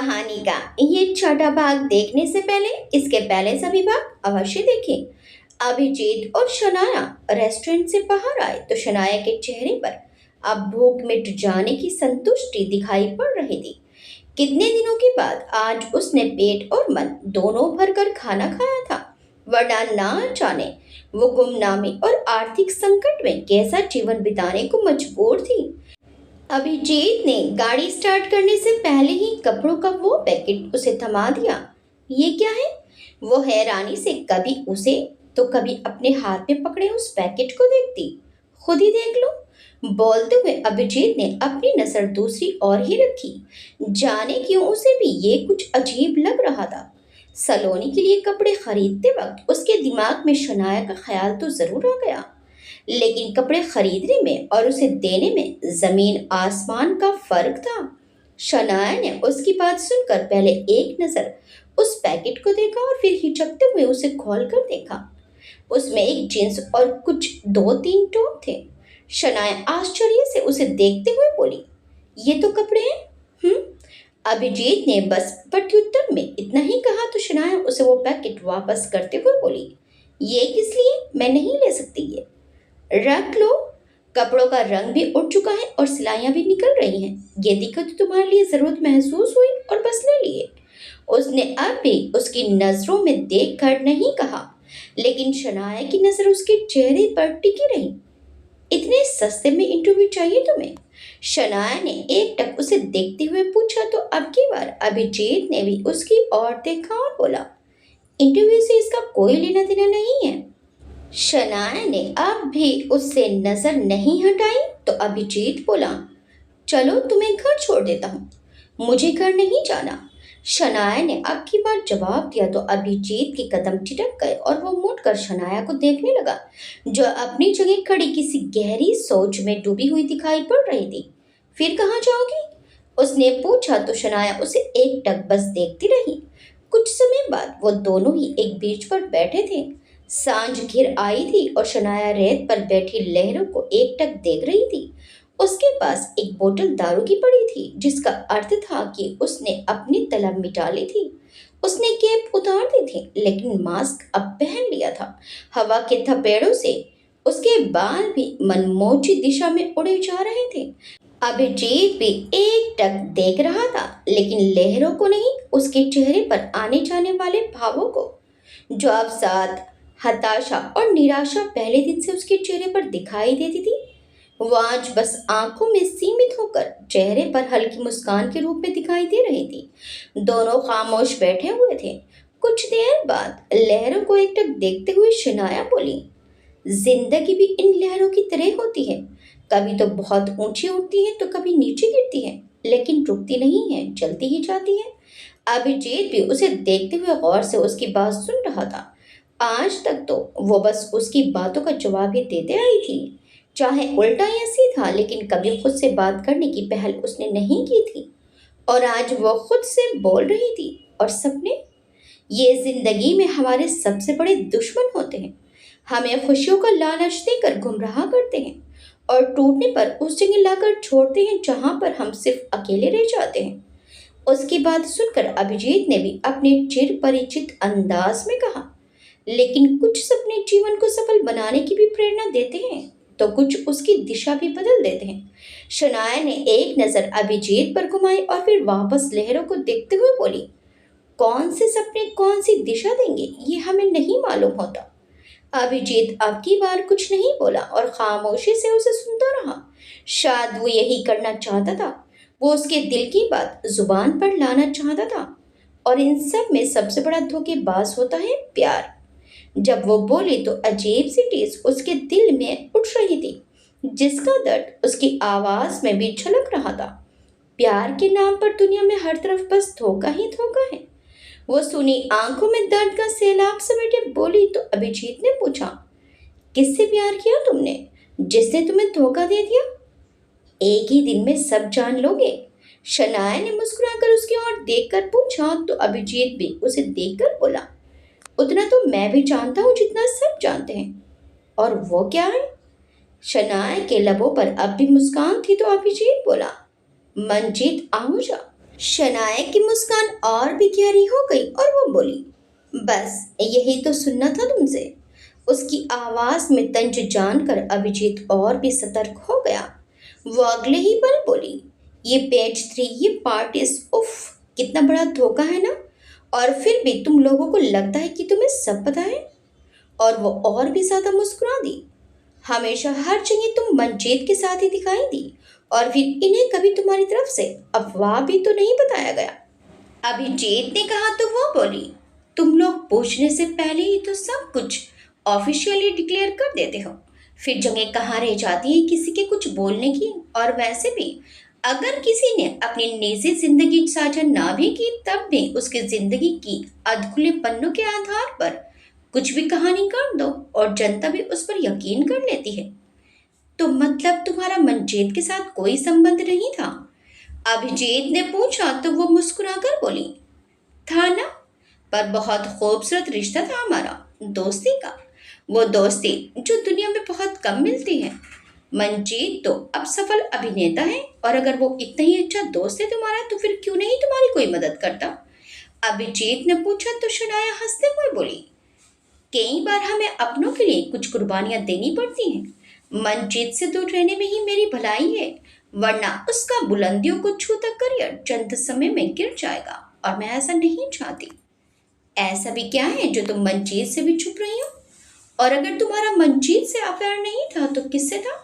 कहानी का ये छठा भाग देखने से पहले इसके पहले सभी भाग अवश्य देखें। अभिजीत और शनाया रेस्टोरेंट से बाहर आए तो शनाया के चेहरे पर अब भूख मिट जाने की संतुष्टि दिखाई पड़ रही थी। कितने दिनों के बाद आज उसने पेट और मन दोनों भरकर खाना खाया था, वरना ना जाने वो गुमनामी और आर्थिक संकट में कैसा जीवन बिताने को मजबूर थी। अभिजीत ने गाड़ी स्टार्ट करने से पहले ही कपड़ों का वो पैकेट उसे थमा दिया। ये क्या है? वो हैरानी से कभी उसे तो कभी अपने हाथ में पकड़े उस पैकेट को देखती। खुद ही देख लो, बोलते हुए अभिजीत ने अपनी नजर दूसरी ओर ही रखी। जाने क्यों उसे भी ये कुछ अजीब लग रहा था। सलोनी के लिए कपड़े खरीदते वक्त उसके दिमाग में शनाया का ख्याल तो जरूर आ गया, लेकिन कपड़े खरीदने में और उसे देने में जमीन आसमान का फर्क था। शनाया ने उसकी बात सुनकर पहले एक नजर उस पैकेट को देखा और फिर हिचकते हुए उसे खोल कर देखा। उसमें एक जींस और कुछ दो तीन टॉप थे। शनाया आश्चर्य से उसे देखते हुए बोली, ये तो कपड़े हैं। हम्म। अभिजीत ने बस प्रत्युत्तर में इतना ही कहा तो शनाया उसे वो पैकेट वापस करते हुए बोली, ये किस लिए? मैं नहीं ले सकती ये। रख लो। कपड़ों का रंग भी उड़ चुका है और सिलाइयां भी निकल रही हैं। ये दिक्कत तो तुम्हारे लिए जरूरत महसूस हुई और बस ले लिए। उसने अब भी उसकी नजरों में देख कर नहीं कहा, लेकिन शनाया की नजर उसके चेहरे पर टिकी रही। इतने सस्ते में इंटरव्यू चाहिए तुम्हें? शनाया ने एक टक उसे देखते हुए पूछा तो अब की बार अभिजीत ने भी उसकी ओर देखा और बोला, इंटरव्यू से इसका कोई लेना देना नहीं है। शनाया ने अब भी उससे नजर नहीं हटाई तो अभिजीत बोला, चलो तुम्हें घर छोड़ देता हूँ, मुझे घर नहीं जाना। शनाया ने अब की बार जवाब दिया तो अभिजीत के कदम ठिठक गए और वो मुड़कर शनाया को देखने लगा, जो अपनी जगह खड़ी किसी गहरी सोच में डूबी हुई दिखाई पड़ रही थी। फिर कहाँ जाओगी? उसने पूछा तो शनाया उसे एक टक बस देखती रही। कुछ समय बाद वो दोनों ही एक बीच पर बैठे थे। सांझ घिर आई थी और शनाया रेत पर बैठी लहरों को एकटक देख रही थी। उसके पास एक बोतल दारू की पड़ी थी, जिसका अर्थ था कि उसने अपनी तलब मिटा ली थी। उसने कैप उतार दी थी, लेकिन मास्क अब पहन लिया था। हवा के थपेड़ों से उसके बाल भी मनमोजी दिशा में उड़े जा रहे थे। अभिजीत भी एक टक देख रहा था, लेकिन लहरों को नहीं, उसके चेहरे पर आने जाने वाले भावों को, जो अवसाद, हताशा और निराशा पहले दिन से उसके चेहरे पर दिखाई देती थी। वो आज बस आंखों में सीमित होकर चेहरे पर हल्की मुस्कान के रूप में दिखाई दे रही थी। दोनों खामोश बैठे हुए थे। कुछ देर बाद लहरों को एकटक देखते हुए शनाया बोली, जिंदगी भी इन लहरों की तरह होती है, कभी तो बहुत ऊंची उठती है तो कभी नीचे गिरती है, लेकिन रुकती नहीं है, चलती ही जाती है। अभिजीत भी उसे देखते हुए गौर से उसकी बात सुन रहा था। आज तक तो वो बस उसकी बातों का जवाब ही देते आई थी, चाहे उल्टा या सीधा, लेकिन कभी खुद से बात करने की पहल उसने नहीं की थी। और आज वो खुद से बोल रही थी। और सपने, ये जिंदगी में हमारे सबसे बड़े दुश्मन होते हैं। हमें खुशियों का लालच देकर गुमराह करते हैं और टूटने पर उस जगह लाकर छोड़ते हैं जहां पर हम सिर्फ अकेले रह जाते हैं। उसकी बात सुनकर अभिजीत ने भी अपने चिर परिचित अंदाज में कहा, लेकिन कुछ सपने जीवन को सफल बनाने की भी प्रेरणा देते हैं, तो कुछ उसकी दिशा भी बदल देते हैं। शनाया ने एक नजर अभिजीत पर घुमाई और फिर वापस लहरों को देखते हुए बोली, कौन से सपने कौन सी दिशा देंगे ये हमें नहीं मालूम होता। अभिजीत अब की बार कुछ नहीं बोला और खामोशी से उसे सुनता रहा। शायद वो यही करना चाहता था। वो उसके दिल की बात जुबान पर लाना चाहता था। और इन सब में सबसे बड़ा धोखेबाज होता है प्यार। जब वो बोली तो अजीब सी टीस उसके दिल में उठ रही थी, जिसका दर्द उसकी आवाज में भी झलक रहा था। प्यार के नाम पर दुनिया में हर तरफ बस धोखा ही धोखा है। वो सुनी आंखों में दर्द का सैलाब समेटे बोली तो अभिजीत ने पूछा, किससे प्यार किया तुमने, जिसने तुम्हें धोखा दे दिया? एक ही दिन में सब जान लोगे? शनाया ने मुस्कुराकर उसकी ओर देखकर पूछा तो अभिजीत भी उसे देखकर बोला, उतना तो मैं भी जानता हूँ जितना सब जानते हैं। और वो क्या है? शनाया के लबों पर अब भी मुस्कान थी तो अभिजीत बोला, मंजीत आहूजा। शनाया की मुस्कान और भी गहरी हो गई और वो बोली, बस यही तो सुनना था तुमसे। उसकी आवाज में तंज जानकर अभिजीत और भी सतर्क हो गया। वो अगले ही पल बोली, ये पेज 3, ये पार्टीज, उफ, कितना बड़ा धोखा है ना। और फिर भी तुम लोगों को लगता है कि तुम्हें सब पता है। और वो और भी ज्यादा मुस्कुरा दी। हमेशा हर जगह तुम मंजीत के साथ ही दिखाई दी, और फिर इन्हें कभी तुम्हारी तरफ से अफवाह भी तो नहीं बताया गया। अभिजीत ने कहा तो वो बोली, तुम लोग पूछने से पहले ही तो सब कुछ ऑफिशियली डिक्लेयर कर देते हो। फिर जगह कहाँ रह जाती है किसी के कुछ बोलने की। और वैसे भी अगर किसी ने अपनी निजी जिंदगी साझा ना भी की तब भी उसकी जिंदगी की अधखुले पन्नों के आधार पर कुछ भी कहानी कर दो और जनता भी उस पर यकीन कर लेती है। तो मतलब तुम्हारा मंजीत के साथ कोई संबंध नहीं था? अभिजीत ने पूछा तो वो मुस्कुराकर बोली, था ना, पर बहुत खूबसूरत रिश्ता था हमारा, दोस्ती का। वो दोस्ती जो दुनिया में बहुत कम मिलती है। मंजीत तो अब सफल अभिनेता है, और अगर वो इतना ही अच्छा दोस्त है तुम्हारा तो फिर क्यों नहीं तुम्हारी कोई मदद करता? अभिजीत ने पूछा तो शनाया हंसते हुए बोली, कई बार हमें अपनों के लिए कुछ कुर्बानियां देनी पड़ती हैं। मंजीत से दूर रहने में ही मेरी भलाई है, वरना उसका बुलंदियों को छूता करियर चंद समय में गिर जाएगा, और मैं ऐसा नहीं चाहती। ऐसा भी क्या है जो तुम मंजीत से भी छुप रही हो? और अगर तुम्हारा मंजीत से अफेयर नहीं था तो किससे था?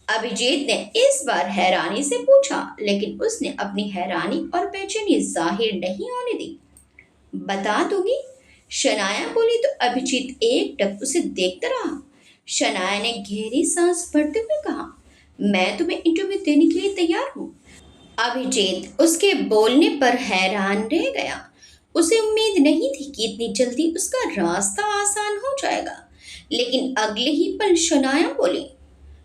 अभिजीत ने इस बार हैरानी से पूछा, लेकिन उसने अपनी हैरानी और बेचैनी जाहिर नहीं होने दी। बता दूंगी, शनाया बोली तो अभिजीत एकटक उसे देखता रहा। शनाया ने गहरी सांस भरते हुए कहा, मैं तुम्हें इंटरव्यू देने के लिए तैयार हूँ। अभिजीत उसके बोलने पर हैरान रह गया। उसे उम्मीद नहीं थी कि इतनी जल्दी उसका रास्ता आसान हो जाएगा। लेकिन अगले ही पल शनाया बोली,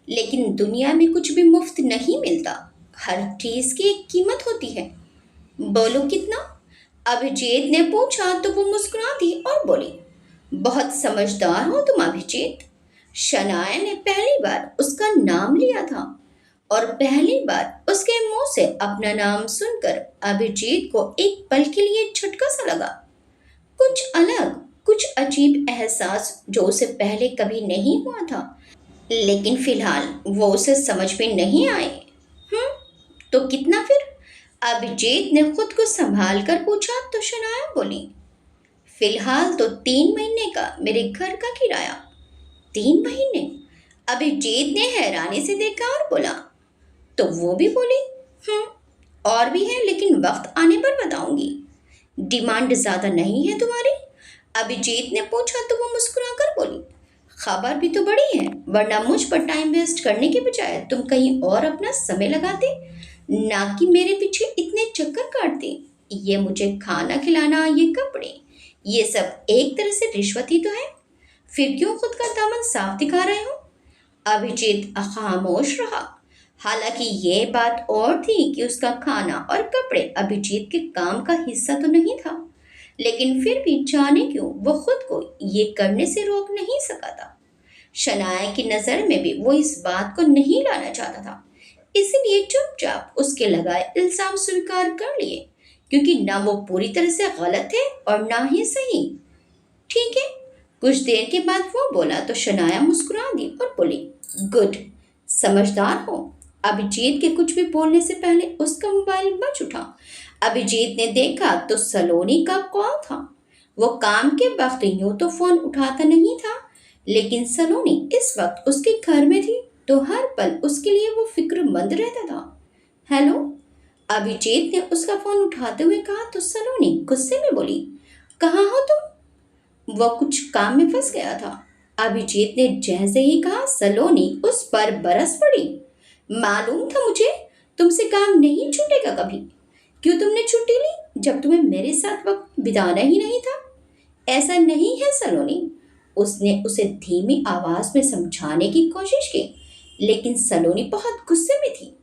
लेकिन दुनिया में कुछ भी मुफ्त नहीं मिलता, हर चीज की एक कीमत होती है। बोलो कितना? अभिजीत ने पूछा तो वो मुस्कुरा दी और बोली, बहुत समझदार हो तुम अभिजीत। शनाया ने पहली बार उसका नाम लिया था, और पहली बार उसके मुंह से अपना नाम सुनकर अभिजीत को एक पल के लिए झटका सा लगा। कुछ अलग, कुछ अजीब एहसास जो उसे पहले कभी नहीं हुआ था। लेकिन फिलहाल वो उसे समझ में नहीं आए। हम्म, तो कितना फिर? अभिजीत ने खुद को संभाल कर पूछा तो शनाया बोली, फिलहाल तो 3 महीने का मेरे घर का किराया। 3 महीने? अभिजीत ने हैरानी से देखा और बोला, तो वो भी बोली, हम्म, और भी है, लेकिन वक्त आने पर बताऊंगी। डिमांड ज्यादा नहीं है तुम्हारी? अभिजीत ने पूछा तो वो मुस्कुराकर बोली, खबर भी तो बड़ी है, वरना मुझ पर टाइम वेस्ट करने के बजाय तुम कहीं और अपना समय लगाते, ना कि मेरे पीछे इतने चक्कर काटते। ये मुझे खाना खिलाना, ये कपड़े, ये सब एक तरह से रिश्वत ही तो है। फिर क्यों खुद का दामन साफ दिखा रहे हो? अभिजीत खामोश रहा। हालांकि ये बात और थी कि उसका खाना और कपड़े अभिजीत के काम का हिस्सा तो नहीं था, लेकिन फिर भी जाने क्यों वो खुद को ये करने से रोक नहीं सका था। शनाया की नज़र में भी वो इस बात को नहीं लाना चाहता था, इसलिए चुपचाप उसके लगाए इल्जाम स्वीकार कर लिए, क्योंकि ना वो पूरी तरह से गलत है और ना ही सही। ठीक है। कुछ देर के बाद वो बोला तो शनाया मुस्कुरा दी और बोली, गुड, समझदार हो। अभिजीत के कुछ भी बोलने से पहले उसका मोबाइल बज उठा। अभिजीत ने देखा तो सलोनी का कॉल था। वो काम के वक्त यूं तो फोन उठाता नहीं था, लेकिन सलोनी इस वक्त उसके घर में थी तो हर पल उसके लिए वो फिक्रमंद रहता था। हेलो, अभिजीत ने उसका फोन उठाते हुए कहा तो सलोनी गुस्से में बोली, कहाँ हो तुम? वह कुछ काम में फंस गया था। अभिजीत ने जैसे ही कहा सलोनी उस पर बरस पड़ी। मालूम था मुझे, तुमसे काम नहीं छूटेगा कभी। क्यों तुमने छुट्टी ली जब तुम्हें मेरे साथ वक्त बिताना ही नहीं था? ऐसा नहीं है सलोनी। उसने उसे धीमी आवाज में समझाने की कोशिश की, लेकिन सलोनी बहुत गुस्से में थी।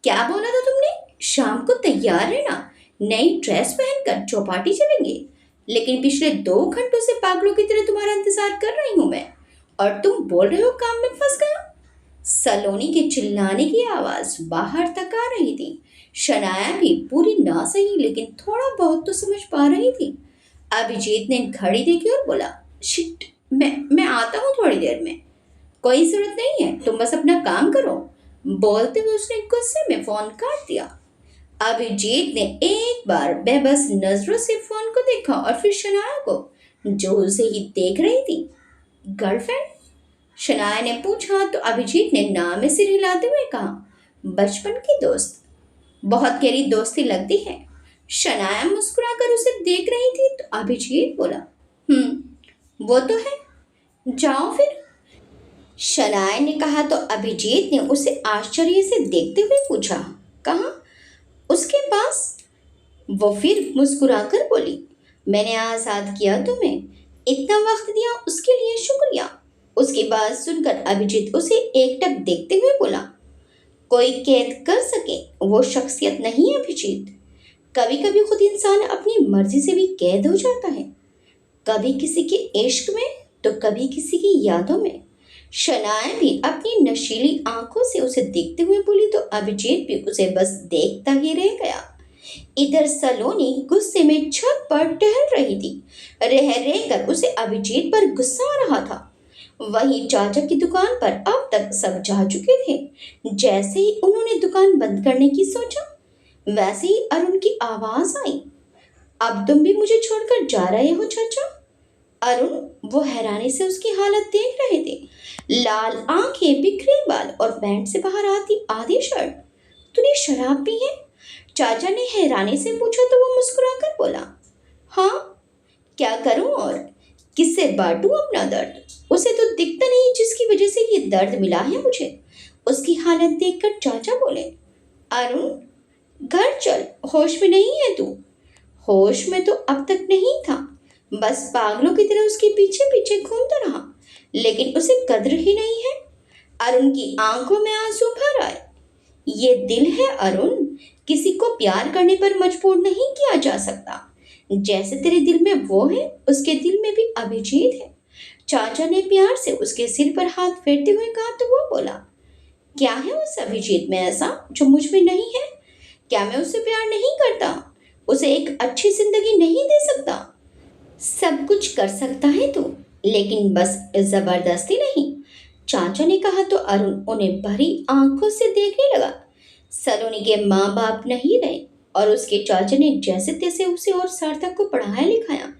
क्या बोला था तुमने? शाम को तैयार रहना, नई ड्रेस पहनकर चौपाटी चलेंगे। लेकिन पिछले 2 घंटों से पागलों की तरह तुम्हारा इंतजार कर रही हूं मैं, और तुम बोल रहे हो काम में फंस गया। सलोनी के चिल्लाने की आवाज बाहर तक आ रही थी। शनाया भी पूरी ना सही लेकिन थोड़ा बहुत तो समझ पा रही थी। अभिजीत ने घड़ी देखी और बोला, शिट, मैं आता हूँ थोड़ी देर में। कोई जरूरत नहीं है, तुम बस अपना काम करो। बोलते हुए उसने गुस्से में फोन काट दिया। अभिजीत ने एक बार बेबस नजरों से फोन को देखा और फिर शनाया को, जो उसे ही देख रही थी। गर्लफ्रेंड? शनाया ने पूछा तो अभिजीत ने नाम में सिर हिलाते हुए कहा, बचपन की दोस्त। बहुत गहरी दोस्ती लगती है। शनाया मुस्कुराकर उसे देख रही थी तो अभिजीत बोला, वो तो है, जाओ फिर। शनाया ने कहा तो अभिजीत ने उसे आश्चर्य से देखते हुए पूछा, कहाँ? उसके पास। वो फिर मुस्कुराकर बोली, मैंने आजाद किया तुम्हें, इतना वक्त दिया उसके लिए शुक्रिया। उसकी बात सुनकर अभिजीत उसे एकटक देखते हुए बोला, कोई कैद कर सके वो शख्सियत नहीं है अभिजीत। कभी कभी खुद इंसान अपनी मर्जी से भी कैद हो जाता है, कभी किसी के इश्क में तो कभी किसी की यादों में। शनाया भी अपनी नशीली आंखों से उसे देखते हुए बोली तो अभिजीत भी उसे बस देखता ही रह गया। इधर सलोनी गुस्से में छत पर टहल रही थी। रह रह कर उसे अभिजीत पर गुस्सा आ रहा था। वहीं चाचा की दुकान पर अब तक सब जा चुके थे। जैसे ही उन्होंने दुकान बंद करने की सोचा, वैसे ही अरुण की आवाज आई, अब तुम भी मुझे छोड़कर जा रहे हो चाचा? अरुण वो हैरानी से उसकी हालत देख रहे थे। लाल आंखें, बिखरे बाल और पैंट से बाहर आती आधी शर्ट। तूने शराब पी है? चाचा ने हैरानी से पूछा तो वो मुस्कुराकर बोला, हाँ, क्या करूं और किससे बांटूं अपना दर्द? उसे तो दिखता नहीं जिसकी वजह से ये दर्द मिला है मुझे। उसकी हालत देखकर चाचा बोले, अरुण घर चल, होश में नहीं है तू? होश में तो अब तक नहीं था, बस पागलों की तरह उसके पीछे पीछे घूमता रहा, लेकिन उसे कद्र ही नहीं है। अरुण की आंखों में आंसू भर आए। ये दिल है अरुण, किसी को प्यार करने पर मजबूर नहीं किया जा सकता। जैसे तेरे दिल में वो है, उसके दिल में भी अभिजीत है। चाचा ने प्यार से उसके सिर पर हाथ फेरते हुए कहा तो वो बोला, क्या है उस अभिजीत में ऐसा जो मुझ में नहीं है? क्या मैं उससे प्यार नहीं करता? उसे एक अच्छी जिंदगी नहीं दे सकता? सब कुछ कर सकता है तू, लेकिन बस जबरदस्ती नहीं। चाचा ने कहा तो अरुण उन्हें भरी आंखों से देखने लगा। सलोनी के माँ बाप नहीं रहे और उसके चाचा ने जैसे तैसे उसे और सार्थक को पढ़ाया लिखाया,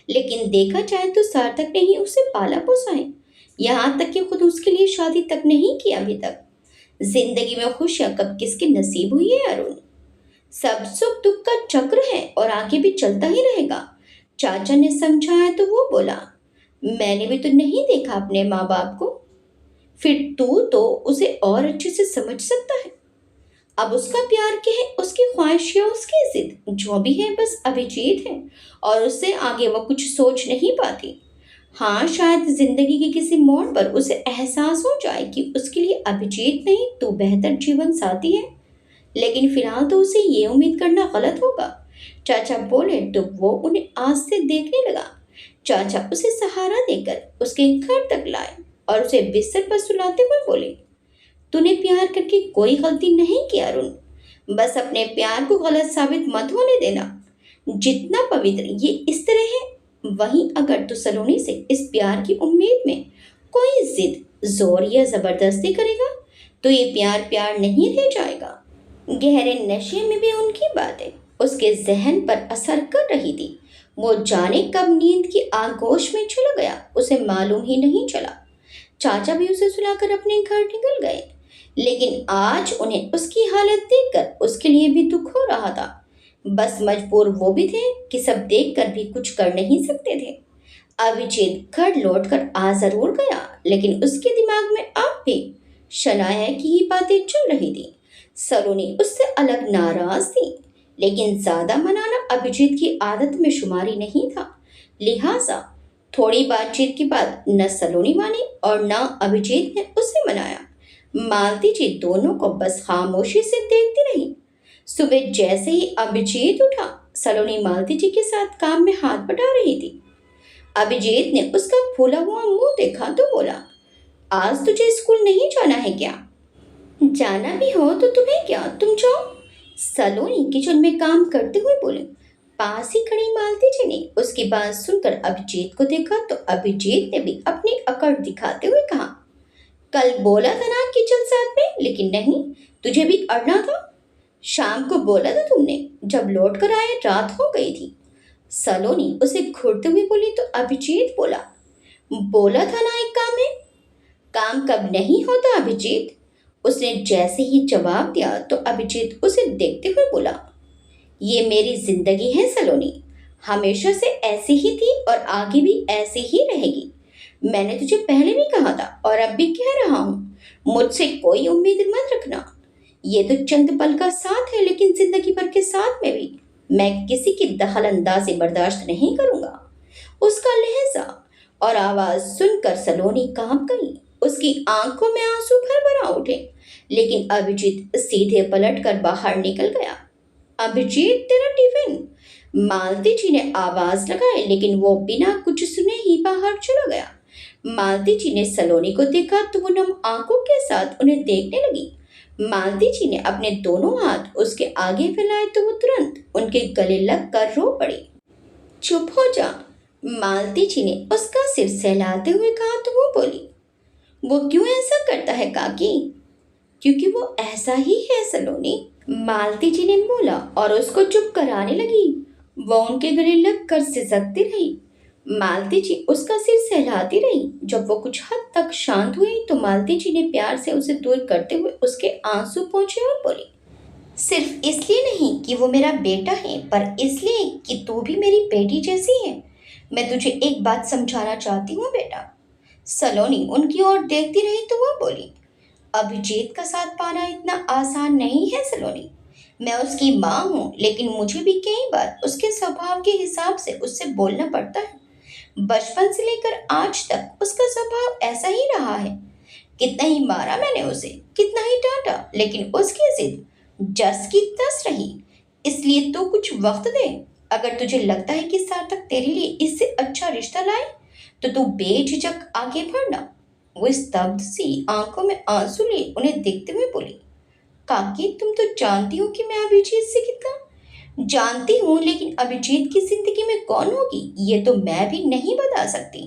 लेकिन देखा जाए तो सार्थक ने ही उसे पाला पोसा है। यहाँ तक कि खुद उसके लिए शादी तक नहीं की अभी तक। जिंदगी में खुशियां कब किसके नसीब हुई है अरुण? सब सुख दुख का चक्र है और आगे भी चलता ही रहेगा। चाचा ने समझाया तो वो बोला, मैंने भी तो नहीं देखा अपने माँ बाप को। फिर तू तो उसे और अच्छे से समझ सकता है। अब उसका प्यार क्या है, उसकी ख्वाहिश या उसकी जिद, जो भी है बस अभिजीत है और उससे आगे वो कुछ सोच नहीं पाती। हाँ, शायद जिंदगी के किसी मोड़ पर उसे एहसास हो जाए कि उसके लिए अभिजीत नहीं तो बेहतर जीवन साथी है, लेकिन फिलहाल तो उसे ये उम्मीद करना गलत होगा। चाचा बोले तो वो उन्हें आस से देखने लगा। चाचा उसे सहारा देकर उसके घर तक लाए और उसे बिस्तर पर सुलाते हुए बोले, तूने प्यार करके कोई गलती नहीं की अरुण, बस अपने प्यार को गलत साबित मत होने देना। जितना पवित्र ये इस तरह है, वहीं अगर तू सलोनी से इस प्यार की उम्मीद में कोई जिद, जोर या जबरदस्ती करेगा तो ये प्यार प्यार नहीं रह जाएगा। गहरे नशे में भी उनकी बातें उसके जहन पर असर कर रही थी। वो जाने कब नींद की आगोश में चला गया, उसे मालूम ही नहीं चला। चाचा भी उसे सुलाकर अपने घर निकल गए, लेकिन आज उन्हें उसकी हालत देखकर उसके लिए भी दुख हो रहा था। बस मजबूर वो भी थे कि सब देखकर भी कुछ कर नहीं सकते थे। अभिजीत घर लौटकर आ जरूर गया, लेकिन उसके दिमाग में अब भी शनाया की ही बातें चल रही थी। सलोनी उससे अलग नाराज थी, लेकिन ज्यादा मनाना अभिजीत की आदत में शुमारी नहीं था। लिहाजा थोड़ी बातचीत के बाद न सलोनी मानी और न अभिजीत ने उसे मनाया। मालती जी दोनों को बस खामोशी से देखती रही। सुबह जैसे ही अभिजीत उठा, सलोनी मालती जी के साथ काम में हाथ बटा रही थी। अभिजीत ने उसका फूला हुआ मुंह देखा तो बोला, आज तुझे स्कूल नहीं जाना है क्या? जाना भी हो तो तुम्हें क्या, तुम जाओ। सलोनी किचन में काम करते हुए बोले। पास ही खड़ी मालती जी ने उसकी बात सुनकर अभिजीत को देखा तो अभिजीत ने भी अपनी अकड़ दिखाते हुए कहा, कल बोला था ना कि चल साथ में, लेकिन नहीं, तुझे भी अड़ना था। शाम को बोला था तुमने, जब लौट कर आए रात हो गई थी। सलोनी उसे घूरते हुए बोली तो अभिजीत बोला, बोला था ना एक काम है। काम कब नहीं होता अभिजीत। उसने जैसे ही जवाब दिया तो अभिजीत उसे देखते हुए बोला, ये मेरी जिंदगी है सलोनी, हमेशा से ऐसी ही थी और आगे भी ऐसी ही रहेगी। मैंने तुझे पहले भी कहा था और अब भी कह रहा हूं, मुझसे कोई उम्मीद मत रखना। ये तो चंद पल का साथ है, लेकिन जिंदगी भर के साथ में भी मैं किसी की दखल अंदाजी बर्दाश्त नहीं करूंगा। उसका लहजा और आवाज सुनकर सलोनी कांप गई। उसकी आंखों में आंसू भर भर उठे, लेकिन अभिजीत सीधे पलट कर बाहर निकल गया। अभिजीत तेरा टिफिन। मालती जी ने आवाज लगाई, लेकिन वो बिना कुछ सुने ही बाहर चला गया। मालती जी ने सलोनी को देखा तो वो नम आंखों के साथ उन्हें देखने लगी। मालती जी ने अपने दोनों हाथ उसके आगे फैलाए तो वो तुरंत उनके गले लग कर रो पड़ी। चुप हो जा। मालती जी ने उसका सिर सहलाते हुए कहा तो वो बोली, वो क्यों ऐसा करता है काकी। क्योंकि वो ऐसा ही है सलोनी। मालती जी ने बोला और उसको चुप कराने लगी। वो उनके गले लग कर सिसकती रही। मालती जी उसका सिर सहलाती रही। जब वो कुछ हद तक शांत हुई तो मालती जी ने प्यार से उसे दूर करते हुए उसके आंसू पोंछे और बोली, सिर्फ इसलिए नहीं कि वो मेरा बेटा है, पर इसलिए कि तू भी मेरी बेटी जैसी है। मैं तुझे एक बात समझाना चाहती हूँ बेटा। सलोनी उनकी ओर देखती रही तो वो बोली, अभिजीत का साथ पाना इतना आसान नहीं है सलोनी। मैं उसकी माँ हूँ, लेकिन मुझे भी कई बार उसके स्वभाव के हिसाब से उससे बोलना पड़ता है। बचपन से लेकर आज तक उसका स्वभाव ऐसा ही रहा है। कितना ही मारा मैंने उसे, कितना ही डांटा, लेकिन उसकी जिद जस की तस रही। इसलिए तो कुछ वक्त दे। अगर तुझे लगता है कि सार्थक तेरे लिए इससे अच्छा रिश्ता लाए तो तू बेझिझक आगे बढ़ना। वो स्तब्ध सी आंखों में आंसू लिए उन्हें देखते हुए बोली, काकी तुम तो जानती हो कि मैं अभिजीत से कितना। जानती हूँ, लेकिन अभिजीत की जिंदगी में कौन होगी ये तो मैं भी नहीं बता सकती।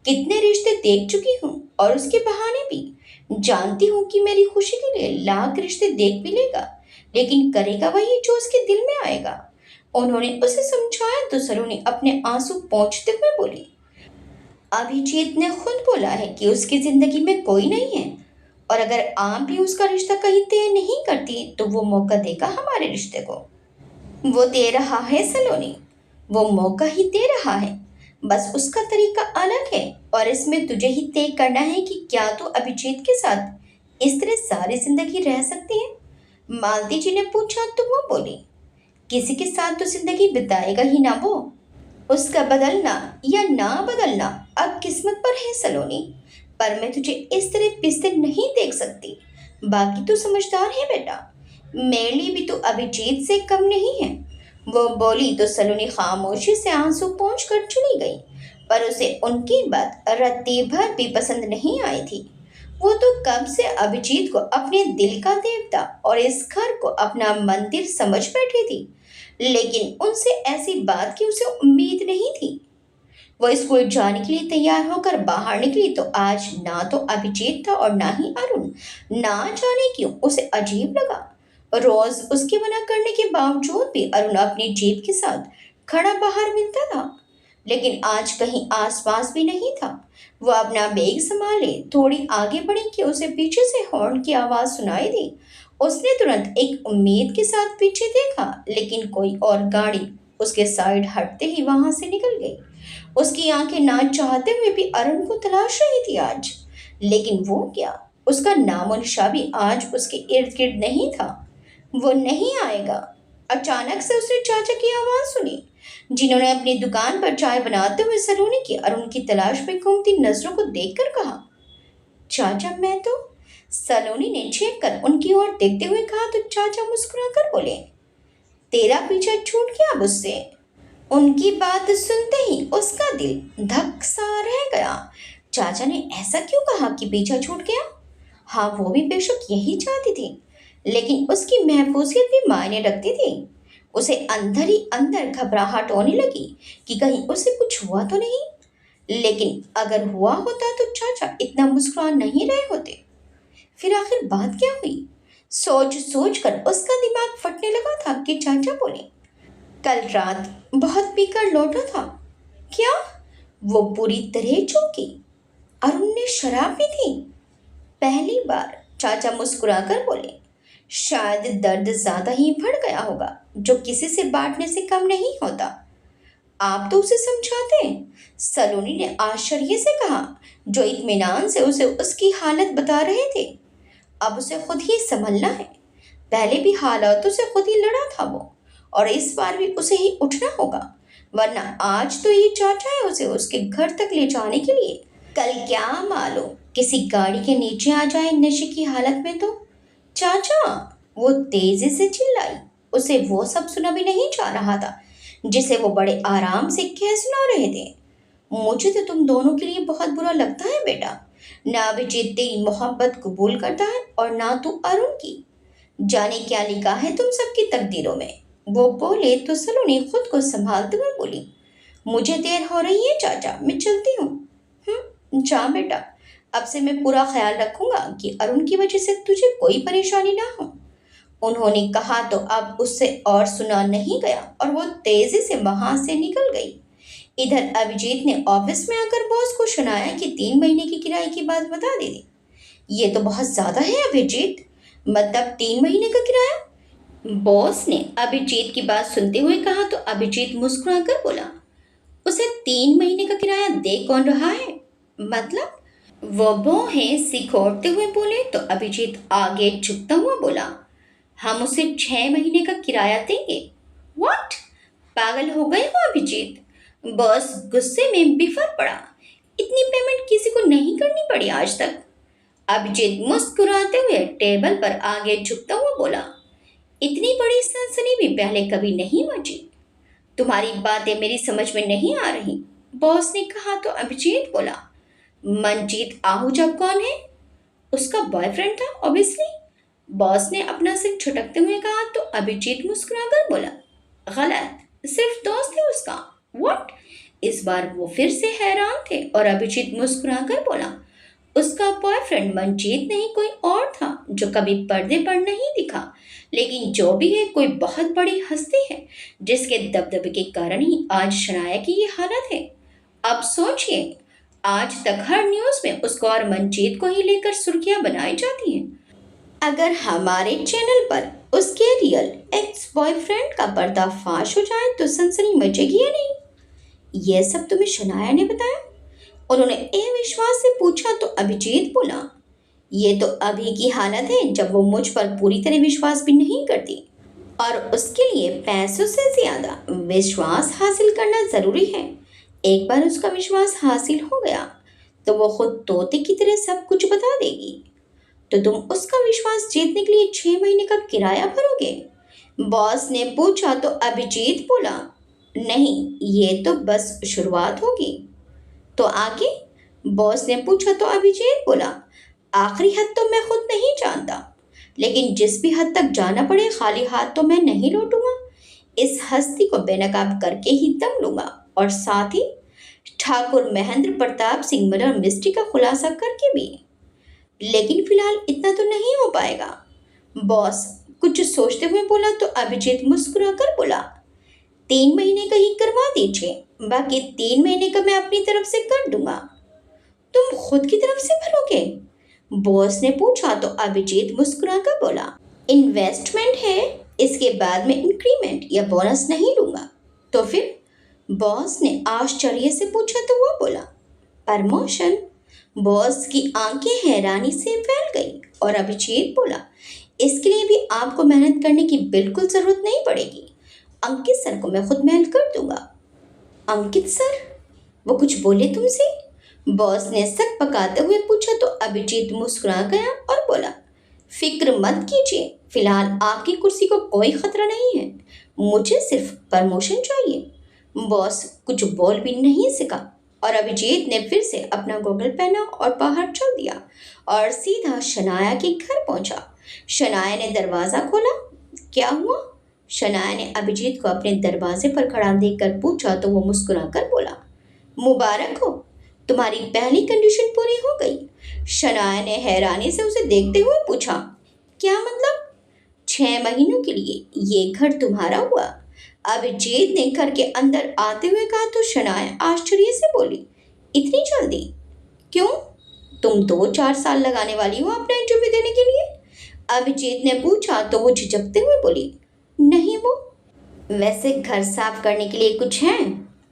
कितने रिश्ते देख चुकी हूँ और उसके बहाने भी। जानती हूँ कि मेरी खुशी के लिए लाख रिश्ते देख भी लेगा, लेकिन करेगा वही जो उसके दिल में आएगा। उन्होंने उसे समझाया तो सलोनी अपने आंसू पोंछते हुए बोली, अभिजीत ने खुद बोला है कि उसकी जिंदगी में कोई नहीं है, और अगर आप भी उसका रिश्ता कहीं तय नहीं करती तो वो मौका देगा हमारे रिश्ते को। वो दे रहा है सलोनी, वो मौका ही दे रहा है। बस उसका तरीका अलग है और इसमें तुझे ही तय करना है कि क्या तू अभिजीत के साथ इस तरह सारी जिंदगी रह सकती है। मालती जी ने पूछा तो वो बोली, किसी के साथ तो जिंदगी बिताएगा ही ना वो। उसका बदलना या ना बदलना अब किस्मत पर है सलोनी, पर मैं तुझे इस तरह पिसते नहीं देख सकती। बाकी तो समझदार है बेटा, मेरे लिए भी तो अभिजीत से कम नहीं है। वो बोली तो सलोनी खामोशी से आंसू पोंछ कर चली गई, पर उसे उनकी बात रत्ती भर भी पसंद नहीं आई थी। वो तो कब से अभिजीत को अपने दिल का देवता और इस घर को अपना मंदिर समझ बैठी थी, लेकिन उनसे ऐसी बात की उसे उम्मीद नहीं थी। वो स्कूल जाने के लिए तैयार होकर बाहर निकली तो आज ना तो अभिजीत था और ना ही अरुण। ना जाने क्यों उसे अजीब लगा। रोज उसके मना करने के बावजूद भी अरुण अपनी जीप के साथ खड़ा बाहर मिलता था, लेकिन आज कहीं आसपास भी नहीं था। वो अपना बैग संभाले थोड़ी आगे बढ़ी कि उसे पीछे से हॉर्न की आवाज सुनाई दी। उसने तुरंत एक उम्मीद के साथ पीछे देखा, लेकिन कोई और गाड़ी उसके साइड हटते ही वहां से निकल गई। उसकी आंखें ना चाहते हुए भी अरुण को तलाश रही थी आज, लेकिन वो क्या, उसका नामो निशान भी आज उसके इर्द गिर्द नहीं था। वो नहीं आएगा। अचानक से उसने चाचा की आवाज सुनी, जिन्होंने अपनी दुकान पर चाय बनाते हुए सलोनी की अरुण की तलाश में घूमती नजरों को देखकर कहा, चाचा मैं तो। सलोनी ने छेक कर उनकी ओर देखते हुए कहा तो चाचा मुस्कुराकर बोले, तेरा पीछा छूट गया मुझसे। उनकी बात सुनते ही उसका दिल धक सा रह गया। चाचा ने ऐसा क्यों कहा कि पीछा छूट गया। हाँ वो भी बेशक यही चाहती थी, लेकिन उसकी महफूजियत भी मायने रखती थी। उसे अंदर ही अंदर घबराहट होने लगी कि कहीं उसे कुछ हुआ तो नहीं। लेकिन अगर हुआ होता तो चाचा इतना मुस्कुरा नहीं रहे होते। फिर आखिर बात क्या हुई? सोच सोच कर उसका दिमाग फटने लगा था कि चाचा बोले, कल रात बहुत पीकर लौटा था। क्या? वो पूरी तरह चौंकी। अरुण ने शराब पी थी? पहली बार चाचा मुस्कुराकर बोले, शायद दर्द ज्यादा ही बढ़ गया होगा, जो किसी से बांटने से कम नहीं होता। आप तो उसे समझाते हैं, सलोनी ने आश्चर्य से कहा, जो इत्मीनान से उसे उसकी हालत बता रहे थे। अब उसे खुद ही संभलना है। पहले भी हालातों से खुद ही लड़ा था वो, और इस बार भी उसे ही उठना होगा, वरना आज तो ये चाचा है उसे उसके घर तक ले जाने के लिए। कल क्या मालूम किसी गाड़ी के नीचे आ जाए नशे की हालत में तो। चाचा, वो तेजी से चिल्लाई। उसे वो सब सुना भी नहीं जा रहा था जिसे वो बड़े आराम से कह सुना रहे थे। मुझे तो तुम दोनों के लिए बहुत बुरा लगता है बेटा। ना अभिजीत तेरी मोहब्बत कबूल करता है और ना तू अरुण की। जाने क्या लिखा है तुम सबकी तकदीरों में। वो बोले तो सलोनी खुद को संभालते हुए बोली, मुझे देर हो रही है चाचा, मैं चलती हूँ। जा बेटा, अब से मैं पूरा ख्याल रखूंगा कि अरुण की वजह से तुझे कोई परेशानी ना हो। उन्होंने कहा तो अब उससे और सुना नहीं गया और वो तेजी से वहां से निकल गई। इधर अभिजीत ने ऑफिस में आकर बॉस को सुनाया कि 3 महीने की किराए की बात बता दी थी। ये तो बहुत ज्यादा है अभिजीत, मतलब 3 महीने का किराया? बॉस ने अभिजीत की बात सुनते हुए कहा तो अभिजीत मुस्कुराकर बोला, उसे 3 महीने का किराया दे कौन रहा है? मतलब? वो भौहें सिकोड़ते हुए बोले तो अभिजीत आगे झुकता हुआ बोला, हम उसे 6 महीने का किराया देंगे। व्हाट? पागल हो गए हो अभिजीत? बॉस गुस्से में बिफर पड़ा। इतनी पेमेंट किसी को नहीं करनी पड़ी आज तक। अभिजीत मुस्कुराते हुए टेबल पर आगे झुकता हुआ बोला, इतनी बड़ी सनसनी भी पहले कभी नहीं मची। तुम्हारी बातें मेरी समझ में नहीं आ रही। बॉस ने कहा तो अभिजीत बोला, मनजीत आहूजा कौन है? उसका बॉयफ्रेंड था ऑब्वियसली। बॉस ने अपना सिर झटकते हुए कहा तो अभिजीत मुस्कुराकर बोला, गलत, सिर्फ दोस्त है उसका। व्हाट? इस बार वो फिर से हैरान थे और अभिजीत मुस्कुराकर बोला, उसका बॉयफ्रेंड मंजीत नहीं कोई और था जो कभी पर्दे पर नहीं दिखा, लेकिन जो भी है कोई बहुत बड़ी हस्ती है जिसके दबदबे के कारण ही आज शनाया की ये हालत है। अब सोचिए, आज तक हर न्यूज़ में उसको और मंजीत को ही लेकर सुर्खियां बनाई जाती हैं। अगर हमारे चैनल पर उसके रियल एक्स बॉयफ्रेंड का पर्दाफाश हो जाए तो सनसनी मचेगी या नहीं? यह सब तुम्हें शनाया ने बताया? उन्होंने अविश्वास से पूछा तो अभिजीत बोला, ये तो अभी की हालत है जब वो मुझ पर पूरी तरह विश्वास भी नहीं करती, और उसके लिए पैसों से ज्यादा विश्वास हासिल करना जरूरी है। एक बार उसका विश्वास हासिल हो गया तो वो खुद तोते की तरह सब कुछ बता देगी। तो तुम उसका विश्वास जीतने के लिए 6 महीने का किराया भरोगे? बॉस ने पूछा तो अभिजीत बोला, नहीं, ये तो बस शुरुआत होगी। तो आगे? बॉस ने पूछा तो अभिजीत बोला, आखिरी हद तो मैं खुद नहीं जानता, लेकिन जिस भी हद तक जाना पड़े खाली हाथ तो मैं नहीं लौटूंगा। इस हस्ती को बेनकाब करके ही दम लूंगा, और साथ ही ठाकुर महेंद्र प्रताप सिंह मर्डर मिस्ट्री का खुलासा करके भी। लेकिन फिलहाल इतना तो नहीं हो पाएगा। बॉस कुछ सोचते हुए बोला तो अभिजीत मुस्कुराकर बोला, 3 महीने का ही करवा दीजिए, बाकी 3 महीने का मैं अपनी तरफ से कर दूंगा। तुम खुद की तरफ से भरोगे? बॉस ने पूछा तो अभिजीत मुस्कुराकर बोला, इन्वेस्टमेंट है, इसके बाद में इंक्रीमेंट या बोनस नहीं लूंगा। तो फिर? बॉस ने आश्चर्य से पूछा तो वो बोला, प्रमोशन। बॉस की आंखें हैरानी से फैल गई और अभिजीत बोला, इसके लिए भी आपको मेहनत करने की बिल्कुल जरूरत नहीं पड़ेगी। अंकित सर को मैं खुद मेल कर दूंगा। अंकित सर? वो कुछ बोले तुमसे? बॉस ने सक पकाते हुए पूछा तो अभिजीत मुस्कुरा गया और बोला, फिक्र मत कीजिए, फिलहाल आपकी कुर्सी को कोई खतरा नहीं है, मुझे सिर्फ प्रमोशन चाहिए। बॉस कुछ बोल भी नहीं सका और अभिजीत ने फिर से अपना गॉगल पहना और बाहर चल दिया और सीधा शनाया के घर पहुंचा। शनाया ने दरवाज़ा खोला। क्या हुआ? शनाया ने अभिजीत को अपने दरवाजे पर खड़ा देखकर पूछा तो वो मुस्कुराकर बोला, मुबारक हो, तुम्हारी पहली कंडीशन पूरी हो गई। शनाया ने हैरानी से उसे देखते हुए पूछा, क्या मतलब? 6 महीनों के लिए ये घर तुम्हारा हुआ? अभिजीत ने घर के अंदर आते हुए कहा तो शनाया आश्चर्य से बोली, इतनी जल्दी? क्यों? तुम 2-4 साल लगाने वाली हो अपना इंटरव्यू देने के लिए? अभिजीत ने पूछा तो वो झिझकते हुए बोली, नहीं वो। वैसे घर साफ करने के लिए कुछ है?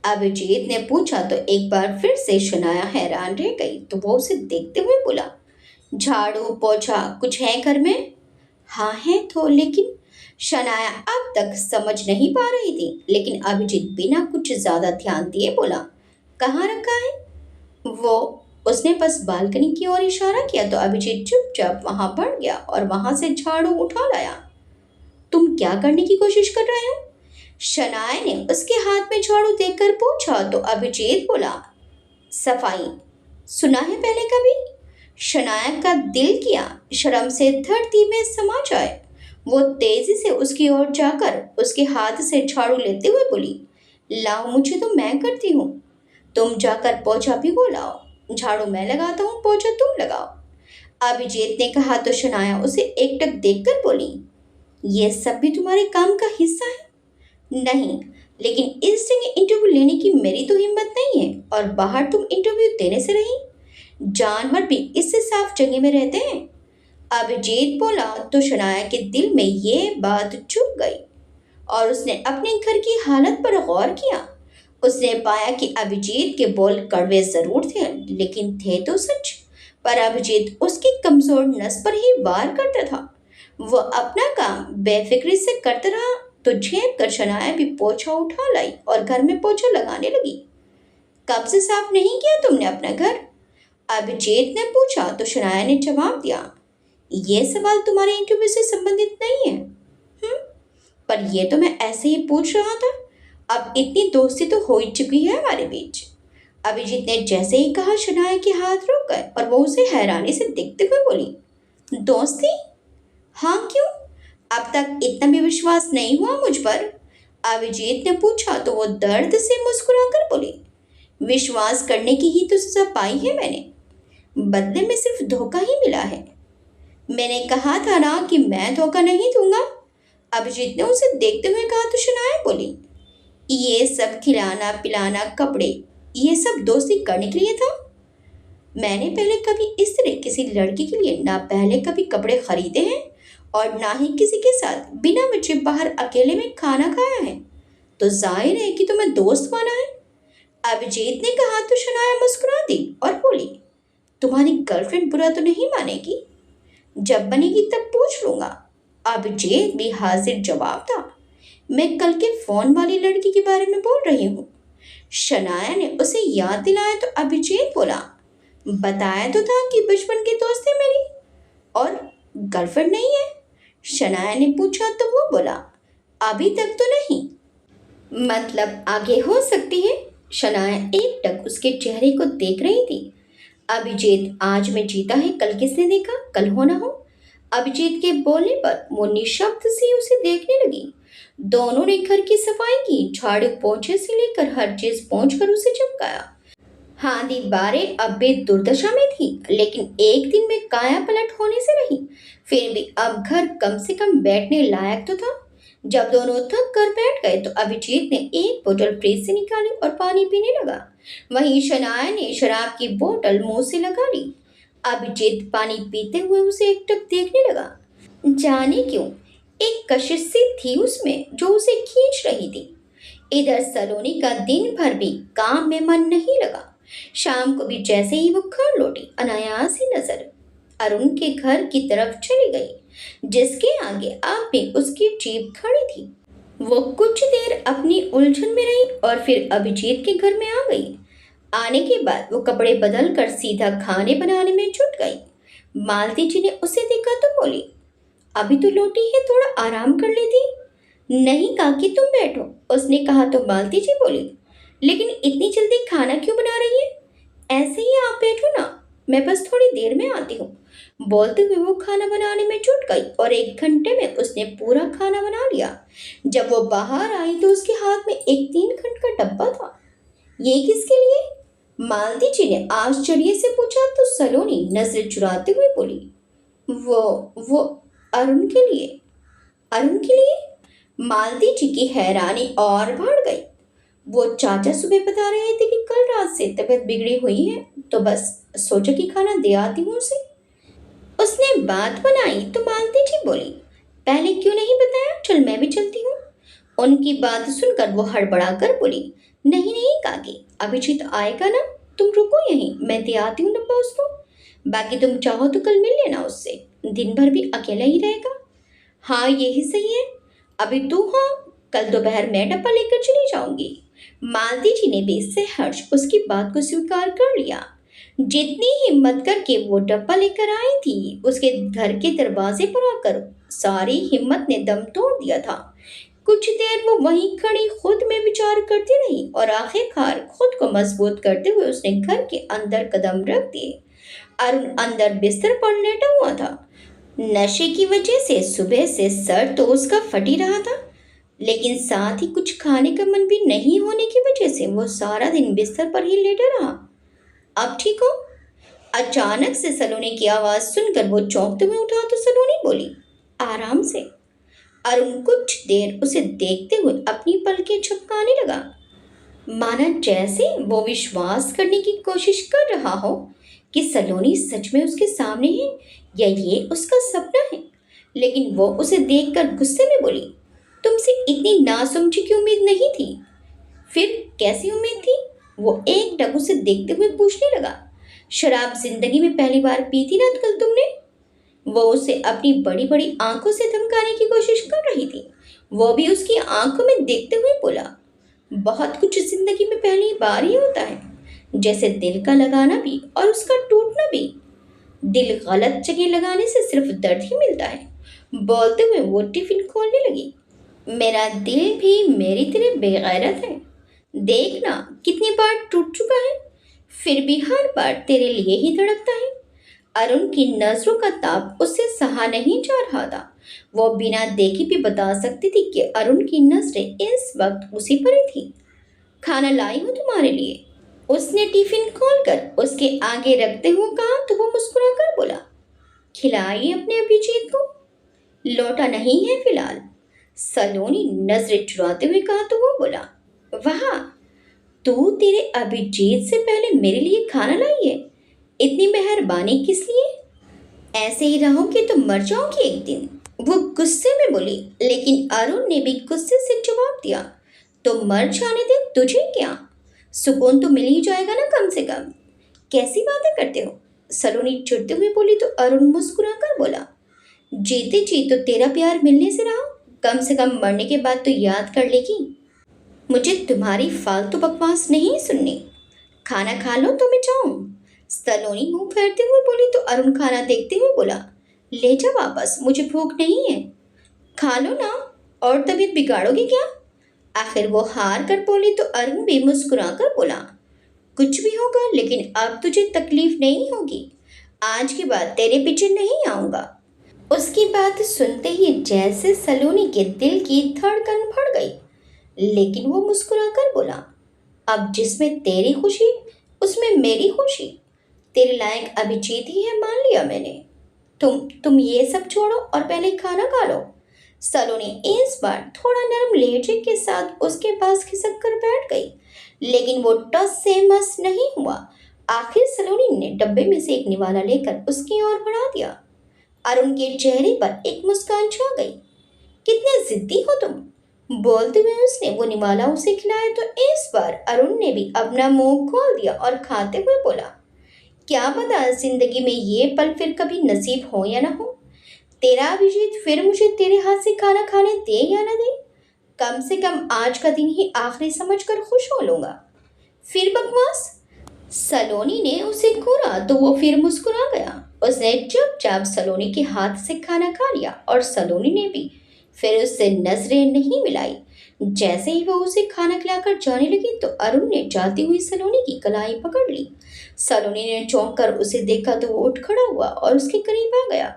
अभिजीत ने पूछा तो एक बार फिर से शनाया हैरान रह गई तो वो उसे देखते हुए बोला, झाड़ू पोछा कुछ है घर में? हाँ है तो, लेकिन शनाया अब तक समझ नहीं पा रही थी, लेकिन अभिजीत बिना कुछ ज्यादा ध्यान दिए बोला, कहाँ रखा है वो? उसने बस बालकनी की ओर इशारा किया तो अभिजीत चुपचाप वहां बढ़ गया और वहां से झाड़ू उठा लाया। तुम क्या करने की कोशिश कर रहे हो? शनाया ने उसके हाथ में झाड़ू देखकर पूछा तो अभिजीत बोला, सफाई। सुना है पहले कभी? शनाया का दिल किया शर्म से धरती में समा जाए। वो तेजी से उसकी ओर जाकर उसके हाथ से झाड़ू लेते हुए बोली, लाओ, मुझे तो मैं करती हूँ, तुम जाकर पोछा भिगो लाओ। झाड़ू मैं लगाता हूँ, पोछा तुम लगाओ। अभिजीत ने कहा तो शनाया उसे एकटक देखकर बोली, ये सब भी तुम्हारे काम का हिस्सा है? नहीं, लेकिन इस जगह इंटरव्यू लेने की मेरी तो हिम्मत नहीं है, और बाहर तुम इंटरव्यू देने से रही। जानवर भी इससे साफ जगह में रहते हैं। अभिजीत बोला तो शनाया के दिल में ये बात चुभ गई और उसने अपने घर की हालत पर गौर किया। उसने पाया कि अभिजीत के बोल कड़वे जरूर थे, लेकिन थे तो सच। पर अभिजीत उसकी कमजोर नस पर ही वार करता था। वो अपना काम बेफिक्री से करता रहा तो झेप कर शनाया भी पोछा उठा लाई और घर में पोछा लगाने लगी। कब से साफ नहीं किया तुमने अपना घर? अभिजीत ने पूछा तो शनाया ने जवाब दिया, ये सवाल तुम्हारे इंटरव्यू से संबंधित नहीं है। पर ये तो मैं ऐसे ही पूछ रहा था। अब इतनी दोस्ती तो हो ही चुकी है हमारे बीच। अभिजीत ने जैसे ही कहा शनाया के हाथ रुक गए और वो उसे हैरानी से देखते हुए बोली, दोस्ती? हाँ, क्यों? अब तक इतना भी विश्वास नहीं हुआ मुझ पर? अभिजीत ने पूछा तो वो दर्द से मुस्कुराकर बोली, विश्वास करने की ही तो सजा पाई है मैंने, बदले में सिर्फ धोखा ही मिला है। मैंने कहा था ना कि मैं धोखा नहीं दूंगा। अभिजीत ने उसे देखते हुए कहा तो शनाया बोली, ये सब खिलाना पिलाना कपड़े, ये सब दोस्ती करने के लिए था? मैंने पहले कभी इस तरह किसी लड़की के लिए ना पहले कभी कपड़े खरीदे हैं और ना ही किसी के साथ बिना वजह बाहर अकेले में खाना खाया है, तो जाहिर है कि तुम्हें दोस्त माना है। अभिजीत ने कहा तो शनाया मुस्कुरा दी और बोली, तुम्हारी गर्लफ्रेंड बुरा तो नहीं मानेगी? जब बनेगी तब पूछ लूंगा। अभिजीत भी हाजिर जवाब था, मैं कल के फोन वाली लड़की के बारे में बोल रही हूँ। शनाया ने उसे याद दिलाया तो अभिजीत बोला, बताया तो था कि बचपन की दोस्त है मेरी, और गर्लफ्रेंड नहीं है? शनाया ने पूछा तो वो बोला, अभी तक तो नहीं। मतलब आगे हो सकती है? शनाया एकटक उसके चेहरे को देख रही थी। अभिजीत आज मैं जीता है, कल किसने देखा, कल हो ना हो। अभिजीत के बोलने पर वो निशब्द सी उसे देखने लगी। दोनों ने घर की सफाई की, झाड़ू पोंछे से लेकर हर चीज पोंछ कर उसे चमकाया। हाँ, दीवारें अब भी दुर्दशा में थी, लेकिन एक दिन में काया पलट होने से रही। फिर भी अब घर कम से कम बैठने लायक तो था। जब दोनों थक कर बैठ गए तो अभिजीत ने एक बोतल फ्रिज से निकाली और पानी पीने लगा। वहीं शनाया ने शराब की बोतल मुंह से लगा ली। अभिजीत पानी पीते हुए उसे एकटक देखने लगा। जाने क्यों एक कशिश सी थी उसमें जो उसे खींच रही थी। इधर सलोनी का दिन भर भी काम में मन नहीं लगा। शाम को भी जैसे ही वो घर लौटी, अनायास ही नजर अरुण के घर की तरफ चली गई, जिसके आगे अब भी उसकी जीप खड़ी थी। वो कुछ देर अपनी उलझन में रही और फिर अभिजीत के घर में आ गई। आने के बाद वो कपड़े बदल कर सीधा खाने बनाने में जुट गई। मालती जी ने उसे देखा तो बोली, अभी तो लौटी है, थोड़ा आराम कर लेती। नहीं काकी, तुम बैठो, उसने कहा तो मालती जी बोली, लेकिन इतनी जल्दी खाना क्यों बना रही है? ऐसे ही आप बैठो ना। मैं बस थोड़ी देर में आती हूँ। बोलते हुए वो खाना बनाने में जुट गई और 1 घंटे में उसने पूरा खाना बना लिया। जब वो बाहर आई तो उसके हाथ में एक 3 खंड का डब्बा था। ये किसके लिए? मालती जी ने आश्चर्य से पूछा तो सलोनी नजरें चुराते हुए बोली, वो अरुण के लिए। अरुण के लिए? मालती जी की हैरानी और बढ़ गई। वो चाचा सुबह बता रहे थे कि कल रात से तबीयत बिगड़ी हुई है, तो बस सोचा कि खाना दे आती हूँ उसे। उसने बात बनाई तो मालती जी बोली, पहले क्यों नहीं बताया? चल मैं भी चलती हूँ। उनकी बात सुनकर वो हड़बड़ाकर बोली, नहीं नहीं काकी, अभिजीत आएगा ना, तुम रुको यहीं, मैं दे आती हूँ डब्बा उसको। बाकी तुम चाहो तो कल मिल लेना उससे, दिन भर भी अकेला ही रहेगा। हाँ यही सही है। अभी तू हाँ, कल दोपहर मैं डब्बा लेकर चली जाऊंगी। मालती जी ने बेसहर्ष उसकी बात को स्वीकार कर लिया। जितनी हिम्मत करके वो डब्बा लेकर आई थी, उसके घर के दरवाजे पर आकर सारी हिम्मत ने दम तोड़ दिया था। कुछ देर वो वहीं खड़ी खुद में विचार करती रही और आखिरकार खुद को मजबूत करते हुए उसने घर के अंदर कदम रख दिए। अरुण अंदर बिस्तर पर लेटा हुआ था। नशे की वजह से सुबह से सर तो उसका फट ही रहा था, लेकिन साथ ही कुछ खाने का मन भी नहीं होने की वजह से वो सारा दिन बिस्तर पर ही लेटा रहा। अब ठीक हो? अचानक से सलोनी की आवाज सुनकर वो चौंकते हुए उठा तो सलोनी बोली, आराम से। अरुण कुछ देर उसे देखते हुए अपनी पलकें झपकाने लगा, माना जैसे वो विश्वास करने की कोशिश कर रहा हो कि सलोनी सच में उसके सामने है या ये उसका सपना है। लेकिन वो उसे देखकर गुस्से में बोली, तुमसे इतनी नासमझी की उम्मीद नहीं थी। फिर कैसी उम्मीद थी? वो एकदम उसे देखते हुए पूछने लगा, शराब जिंदगी में पहली बार पी थी ना कल तुमने? वो उसे अपनी बड़ी बड़ी आंखों से धमकाने की कोशिश कर रही थी। वो भी उसकी आंखों में देखते हुए बोला, बहुत कुछ जिंदगी में पहली बार ही होता है, जैसे दिल का लगाना भी और उसका टूटना भी। दिल गलत जगह लगाने से सिर्फ दर्द ही मिलता है। बोलते हुए वो टिफिन खोलने लगी, मेरा दिल भी मेरी तरह बेगैरत है। देखना कितनी बार टूट चुका है, फिर भी हर बार तेरे लिए ही धड़कता है। अरुण की नजरों का ताप उससे सहा नहीं जा रहा था। वो बिना देखे भी बता सकती थी कि अरुण की नजरें इस वक्त उसी पर ही थी। खाना लाई हूँ तुम्हारे लिए। उसने टिफिन खोलकर उसके आगे रखते हुए कहा तो वो मुस्कुराकर बोला, खिलाइए अपने अभिजीत को, लौटा नहीं है फिलहाल। सलोनी नजरें चुराते हुए कहा तो वो बोला, वाह, तू तेरे अभिजीत से पहले मेरे लिए खाना लाई है। इतनी मेहरबानी किस लिए? ऐसे ही रहोगे तो मर जाओगी एक दिन। वो गुस्से में बोली, लेकिन अरुण ने भी गुस्से से जवाब दिया, तो मर जाने दे, तुझे क्या, सुकून तो मिल ही जाएगा ना कम से कम। कैसी बातें करते हो? सलोनी चिढ़ते हुए बोली तो अरुण मुस्कुराकर बोला, जीते जी तो तेरा प्यार मिलने से रहा, कम से कम मरने के बाद तो याद कर लेगी। मुझे तुम्हारी फालतू बकवास नहीं सुननी। खाना खा लो तो मैं जाऊं। सलोनी मुंह फेरते हुए बोली तो अरुण खाना देखते हुए बोला, ले जा वापस, मुझे भूख नहीं है। खा लो ना, और तबीयत बिगाड़ोगी क्या? आखिर वो हार कर बोली तो अरुण भी मुस्कुराकर बोला, कुछ भी होगा लेकिन अब तुझे तकलीफ नहीं होगी। आज के बाद तेरे पीछे नहीं आऊंगा। उसकी बात सुनते ही जैसे सलोनी के दिल की धड़कन बढ़ गई, लेकिन वो मुस्कुराकर बोला, अब जिसमें तेरी खुशी उसमें मेरी खुशी। तेरे लायक अभिजीत ही है, मान लिया मैंने। तुम ये सब छोड़ो और पहले खाना खा लो। सलोनी इस बार थोड़ा नरम लहजे के साथ उसके पास खिसक कर बैठ गई, लेकिन वो टस से मस नहीं हुआ। आखिर सलोनी ने डब्बे में से एक निवाला लेकर उसकी ओर बढ़ा दिया। अरुण के चेहरे पर एक मुस्कान छा गई। कितने जिद्दी हो तुम। बोलते हुए उसने वो निवाला उसे खिलाया तो इस बार अरुण ने भी अपना मुंह खोल दिया और खाते हुए बोला, क्या पता जिंदगी में ये पल फिर कभी नसीब हो या ना हो। तेरा अभिजीत फिर मुझे तेरे हाथ से खाना खाने दे या ना दे, कम से कम आज का दिन ही आखिरी समझकर खुश हो लूंगा। फिर बकवास। सलोनी ने उसे घूरा तो वो फिर मुस्कुरा गया। उसने चुपचाप सलोनी के हाथ से खाना खा लिया और सलोनी ने भी फिर उससे नजरें नहीं मिलाई। जैसे ही वो उसे खाना खिलाकर जाने लगी तो अरुण ने जाती हुई सलोनी की कलाई पकड़ ली। सलोनी ने चौंक कर उसे देखा तो वो उठ खड़ा हुआ और उसके करीब आ गया।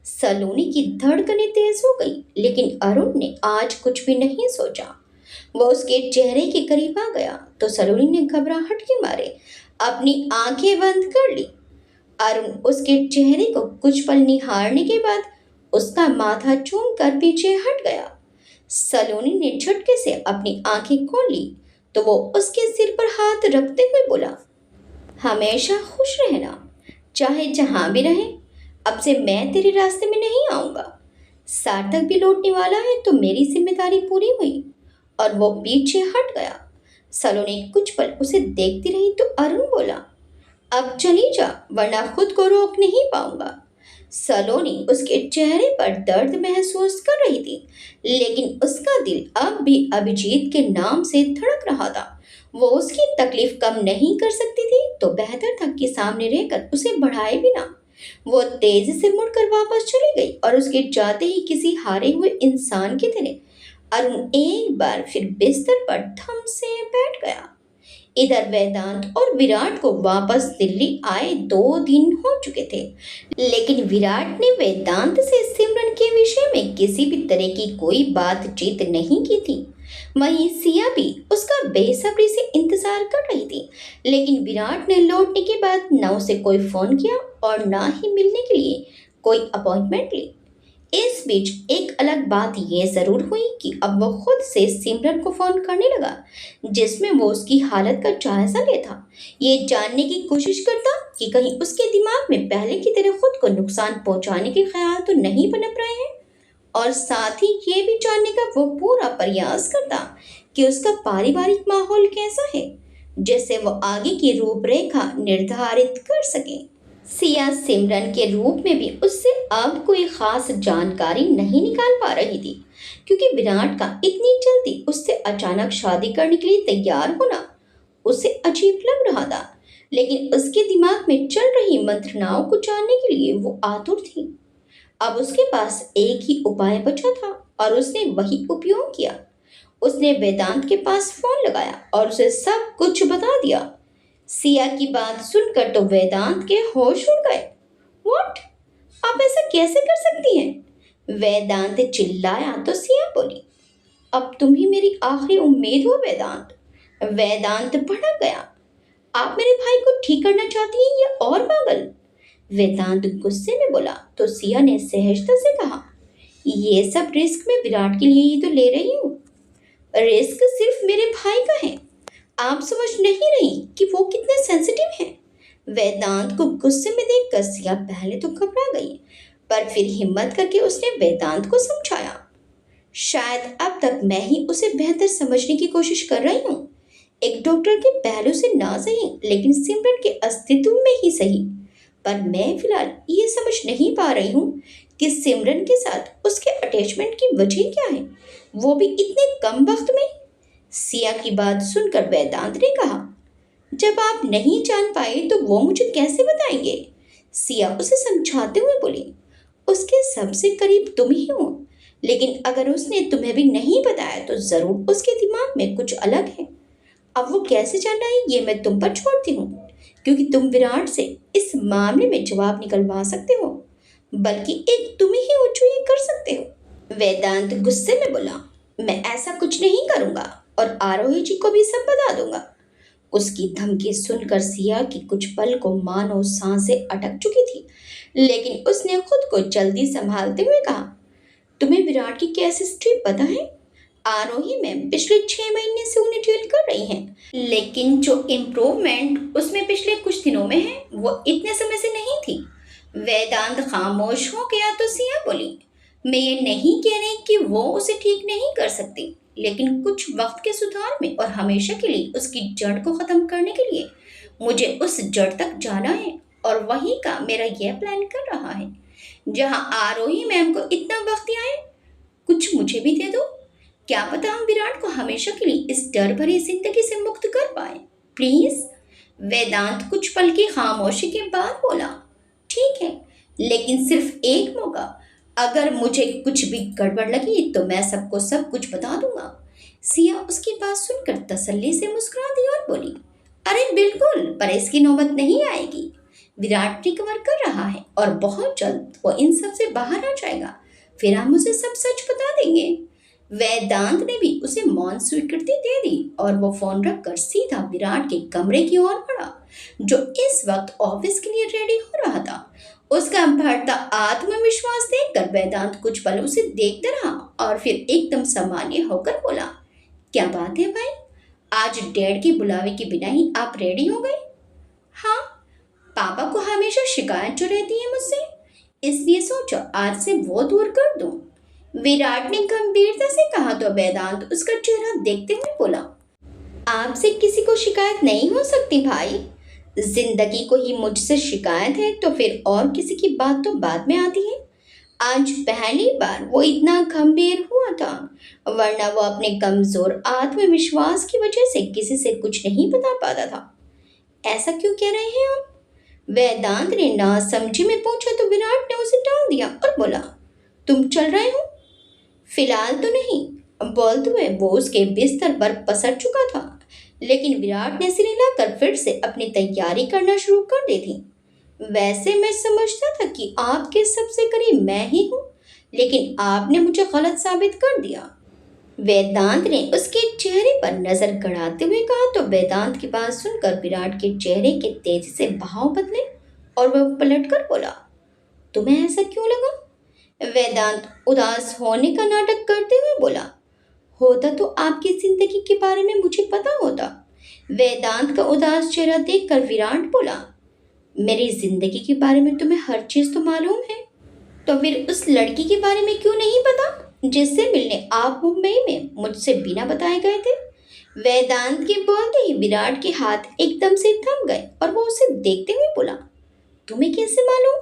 सलोनी की धड़कनें तेज हो गई, लेकिन अरुण ने आज कुछ भी नहीं सोचा। वो उसके चेहरे के करीब आ गया तो सलोनी ने घबराहट के मारे अपनी आंखें बंद कर ली। अरुण उसके चेहरे को कुछ पल निहारने के बाद उसका माथा चूम कर पीछे हट गया। सलोनी ने झटके से अपनी आंखें खोल ली तो वो उसके सिर पर हाथ रखते हुए बोला, हमेशा खुश रहना, चाहे जहां भी रहे। अब से मैं तेरे रास्ते में नहीं आऊंगा। सार्थक भी लौटने वाला है तो मेरी जिम्मेदारी पूरी हुई। और वो पीछे हट गया। सलोनी कुछ पल उसे देखती रही तो अरुण बोला, अब चली जा, वरना खुद को रोक नहीं पाऊंगा। सलोनी उसके चेहरे पर दर्द महसूस कर रही थी, लेकिन उसका दिल अब भी अभिजीत के नाम से धड़क रहा था। वो उसकी तकलीफ कम नहीं कर सकती थी तो बेहतर था कि सामने रहकर उसे बढ़ाए भी ना। वो तेजी से मुड़कर वापस चली गई और उसके जाते ही किसी हारे हुए इंसान की तरह अरुण एक बार फिर बिस्तर पर थम से बैठ गया। इधर वेदांत और विराट को वापस दिल्ली आए 2 दिन हो चुके थे, लेकिन विराट ने वेदांत से सिमरन के विषय में किसी भी तरह की कोई बातचीत नहीं की थी। वहीं सिया भी उसका बेसब्री से इंतजार कर रही थी, लेकिन विराट ने लौटने के बाद न उसे कोई फोन किया और ना ही मिलने के लिए कोई अपॉइंटमेंट ली। इस बीच एक अलग बात यह जरूर हुई कि अब वो खुद से सिमरन को फोन करने लगा, जिसमें वो उसकी हालत का जायजा लेता, ये जानने की कोशिश करता कि कहीं उसके दिमाग में पहले की तरह खुद को नुकसान पहुंचाने के ख्याल तो नहीं पनप रहे हैं। और साथ ही ये भी जानने का वो पूरा प्रयास करता कि उसका पारिवारिक माहौल कैसा है, जिससे वो आगे की रूपरेखा निर्धारित कर सके। सिया सिमरन के रूप में भी उससे अब कोई खास जानकारी नहीं निकाल पा रही थी, क्योंकि विराट का इतनी जल्दी उससे अचानक शादी करने के लिए तैयार होना उसे अजीब लग रहा था। लेकिन उसके दिमाग में चल रही मंत्रणाओं को जानने के लिए वो आतुर थी। अब उसके पास एक ही उपाय बचा था और उसने वही उपयोग किया। उसने वेदांत के पास फोन लगाया और उसे सब कुछ बता दिया। सिया की बात सुनकर तो वेदांत के होश उड़ गए। व्हाट? आप ऐसा कैसे कर सकती हैं? वेदांत चिल्लाया तो सिया बोली, अब तुम ही मेरी आखिरी उम्मीद हो वेदांत। वेदांत भड़क गया, आप मेरे भाई को ठीक करना चाहती हैं या और पागल? वेदांत गुस्से में बोला तो सिया ने सहजता से कहा, ये सब रिस्क मैं विराट के लिए ही तो ले रही हूँ। रिस्क सिर्फ मेरे भाई का है, आप समझ नहीं रही कि वो कितने सेंसिटिव हैं। वेदांत को गुस्से में देखकर सिया पहले तो घबरा गई, पर फिर हिम्मत करके उसने वेदांत को समझाया, शायद अब तक मैं ही उसे बेहतर समझने की कोशिश कर रही हूँ। एक डॉक्टर के पहलू से ना सही, लेकिन सिमरन के अस्तित्व में ही सही। पर मैं फिलहाल ये समझ नहीं पा रही हूँ कि सिमरन के साथ उसके अटैचमेंट की वजह क्या है, वो भी इतने कम वक्त में। सिया की बात सुनकर वेदांत ने कहा, जब आप नहीं जान पाए तो वो मुझे कैसे बताएंगे? सिया उसे समझाते हुए बोली, उसके सबसे करीब तुम ही हो, लेकिन अगर उसने तुम्हें भी नहीं बताया तो जरूर उसके दिमाग में कुछ अलग है। अब वो कैसे जाना है ये मैं तुम पर छोड़ती हूँ, क्योंकि तुम विराट से इस मामले में जवाब निकलवा सकते हो, बल्कि एक तुम ही हो जो ये कर सकते हो। वेदांत गुस्से में बोला, मैं ऐसा कुछ नहीं करूंगा और आरोही जी को भी सब बता दूंगा। उसकी धमकी सुनकर सिया की कुछ पल को मानो सांसें अटक चुकी थी, लेकिन उसने खुद को जल्दी संभालते हुए कहा, तुम्हें विराट की कैसी हिस्ट्री पता है? आरोही मैम पिछले 6 महीने से उन्हें डील कर रही हैं, लेकिन जो इम्प्रूवमेंट उसमें पिछले कुछ दिनों में है वो इतने समय से नहीं थी। वेदांत खामोश हो गया तो सिया बोली, मैं ये नहीं कह रही कि वो उसे ठीक नहीं कर सकती, लेकिन कुछ वक्त के सुधार में और हमेशा के लिए उसकी जड़ को खत्म करने के लिए मुझे उस जड़ तक जाना है, और वहीं का मेरा यह प्लान कर रहा है। जहां आरोही मैम को इतना वक्त आए, कुछ मुझे भी दे दो। क्या पता हम विराट को हमेशा के लिए इस डर भरी जिंदगी से मुक्त कर पाए, प्लीज। वेदांत कुछ पल की खामोशी के बाद बोला, ठीक है, लेकिन सिर्फ एक मौका। अगर मुझे कुछ भी गड़बड़ लगी तो मैं सबको सब कुछ बता दूंगा। सिया उसकी बात सुनकर तसल्ली से मुस्कुरा दी और बोली, अरे बिल्कुल, पर इसकी नौबत नहीं आएगी। विराट रिकवर कर रहा है और बहुत जल्द वो इन सब से बाहर आ जाएगा। फिर हम उसे सब सच बता देंगे। वेदांत ने भी उसे मौन स्वीकृति दे दी और वो फोन रखकर सीधा विराट के कमरे की ओर बढ़ा, जो इस वक्त ऑफिस के लिए रेडी हो रहा था। उसका बढ़ता आत्मविश्वास देखकर वेदांत कुछ पल उसे देखता रहा और फिर एकदम सामान्य होकर बोला, क्या बात है भाई, आज डैड के बुलावे के बिना ही आप रेडी हो गए? हाँ, पापा को हमेशा शिकायत जो रहती है मुझसे, इसलिए सोचो आज से वो दूर कर दूं। विराट ने गंभीरता से कहा तो वेदांत उसका चेहरा देखते हुए बोला, आपसे किसी को शिकायत नहीं हो सकती भाई। जिंदगी को ही मुझसे शिकायत है तो फिर और किसी की बात तो बाद में आती है। आज पहली बार वो इतना गंभीर हुआ था, वरना वो अपने कमजोर आत्मविश्वास की वजह से किसी से कुछ नहीं बता पाता था। ऐसा क्यों कह रहे हैं आप? वेदांत ने नासमझी में पूछा तो विराट ने उसे टाल दिया और बोला, तुम चल रहे हो? फिलहाल तो नहीं, बोलते हुए वो उसके बिस्तर पर पसर चुका था, लेकिन विराट ने सिर हिलाकर फिर से अपनी तैयारी करना शुरू कर दी थी। वैसे मैं समझता था कि आपके सबसे करीब मैं ही हूँ, लेकिन आपने मुझे गलत साबित कर दिया। वेदांत ने उसके चेहरे पर नजर गड़ाते हुए कहा तो वेदांत की बात सुनकर विराट के चेहरे के तेजी से भाव बदले और वह पलटकर बोला, तुम्हें ऐसा क्यों लगा? वेदांत उदास होने का नाटक करते हुए बोला, होता तो आपकी जिंदगी के बारे में मुझे पता होता। वेदांत का उदास चेहरा देखकर विराट बोला, मेरी जिंदगी के बारे में तुम्हें हर चीज तो मालूम है, तो फिर उस लड़की के बारे में क्यों नहीं पता जिससे मिलने आप मुंबई में मुझसे बिना बताए गए थे? वेदांत के बोलते ही विराट के हाथ एकदम से थम गए और वो उसे देखते हुए बोला, तुम्हें कैसे मालूम?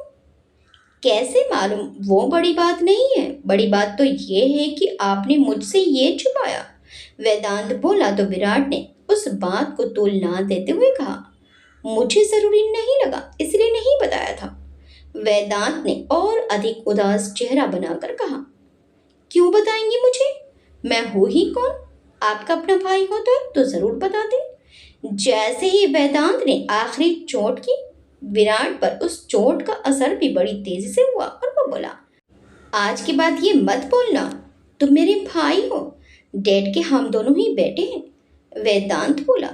कैसे मालूम वो बड़ी बात नहीं है, बड़ी बात तो ये है कि आपने मुझसे ये छुपाया। वेदांत बोला तो विराट ने उस बात को तोल ना देते हुए कहा, मुझे जरूरी नहीं लगा इसलिए नहीं बताया था। वेदांत ने और अधिक उदास चेहरा बनाकर कहा, क्यों बताएंगी मुझे? मैं हूं ही कौन? आपका अपना भाई होता तो जरूर बताते। जैसे ही वेदांत ने आखिरी चोट की, विराट पर उस चोट का असर भी बड़ी तेजी से हुआ और वो बोला, आज के बाद ये मत बोलना, तुम मेरे भाई हो, डैड के हम दोनों ही बेटे हैं। वेदांत बोला,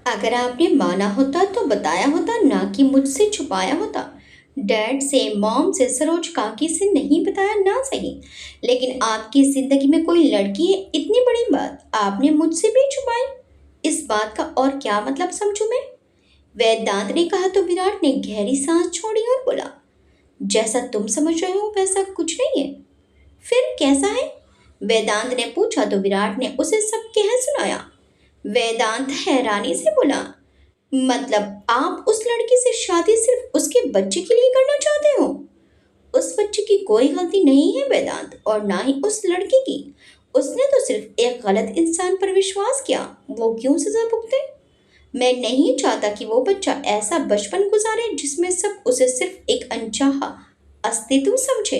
अगर आपने माना होता तो बताया होता, ना कि मुझसे छुपाया होता। डैड से, मॉम से, सरोज काकी से नहीं बताया ना सही, लेकिन आपकी जिंदगी में कोई लड़की है इतनी बड़ी बात आपने मुझसे भी छुपाई। इस बात का और क्या मतलब समझूं मैं? वेदांत ने कहा तो विराट ने गहरी सांस छोड़ी और बोला, जैसा तुम समझ रहे हो वैसा कुछ नहीं है। फिर कैसा है? वेदांत ने पूछा तो विराट ने उसे सब कह सुनाया। वेदांत हैरानी से बोला, मतलब आप उस लड़की से शादी सिर्फ उसके बच्चे के लिए करना चाहते हो? उस बच्चे की कोई गलती नहीं है वेदांत, और ना ही उस लड़की की। उसने तो सिर्फ एक गलत इंसान पर विश्वास किया, वो क्यों सजा भुगते? मैं नहीं चाहता कि वो बच्चा ऐसा बचपन गुजारे जिसमें सब उसे सिर्फ एक अनचाहा अस्तित्व समझे।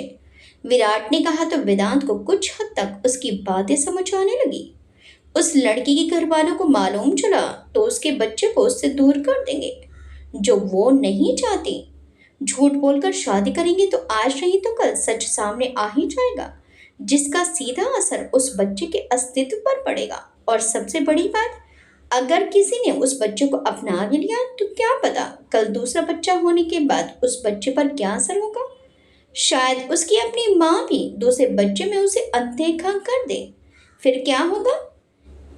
विराट ने कहा तो वेदांत को कुछ हद तक उसकी बातें समझ आने लगी। उस लड़की के घर वालों को मालूम चला तो उसके बच्चे को उससे दूर कर देंगे, जो वो नहीं चाहती। झूठ बोलकर शादी करेंगे तो आज नहीं तो कल सच सामने आ ही जाएगा, जिसका सीधा असर उस बच्चे के अस्तित्व पर पड़ेगा। और सबसे बड़ी बात, अगर किसी ने उस बच्चे को अपना भी लिया तो क्या पता कल दूसरा बच्चा होने के बाद उस बच्चे पर क्या असर होगा। शायद उसकी अपनी माँ भी दूसरे बच्चे में उसे अनदेखा कर दे। फिर क्या होगा?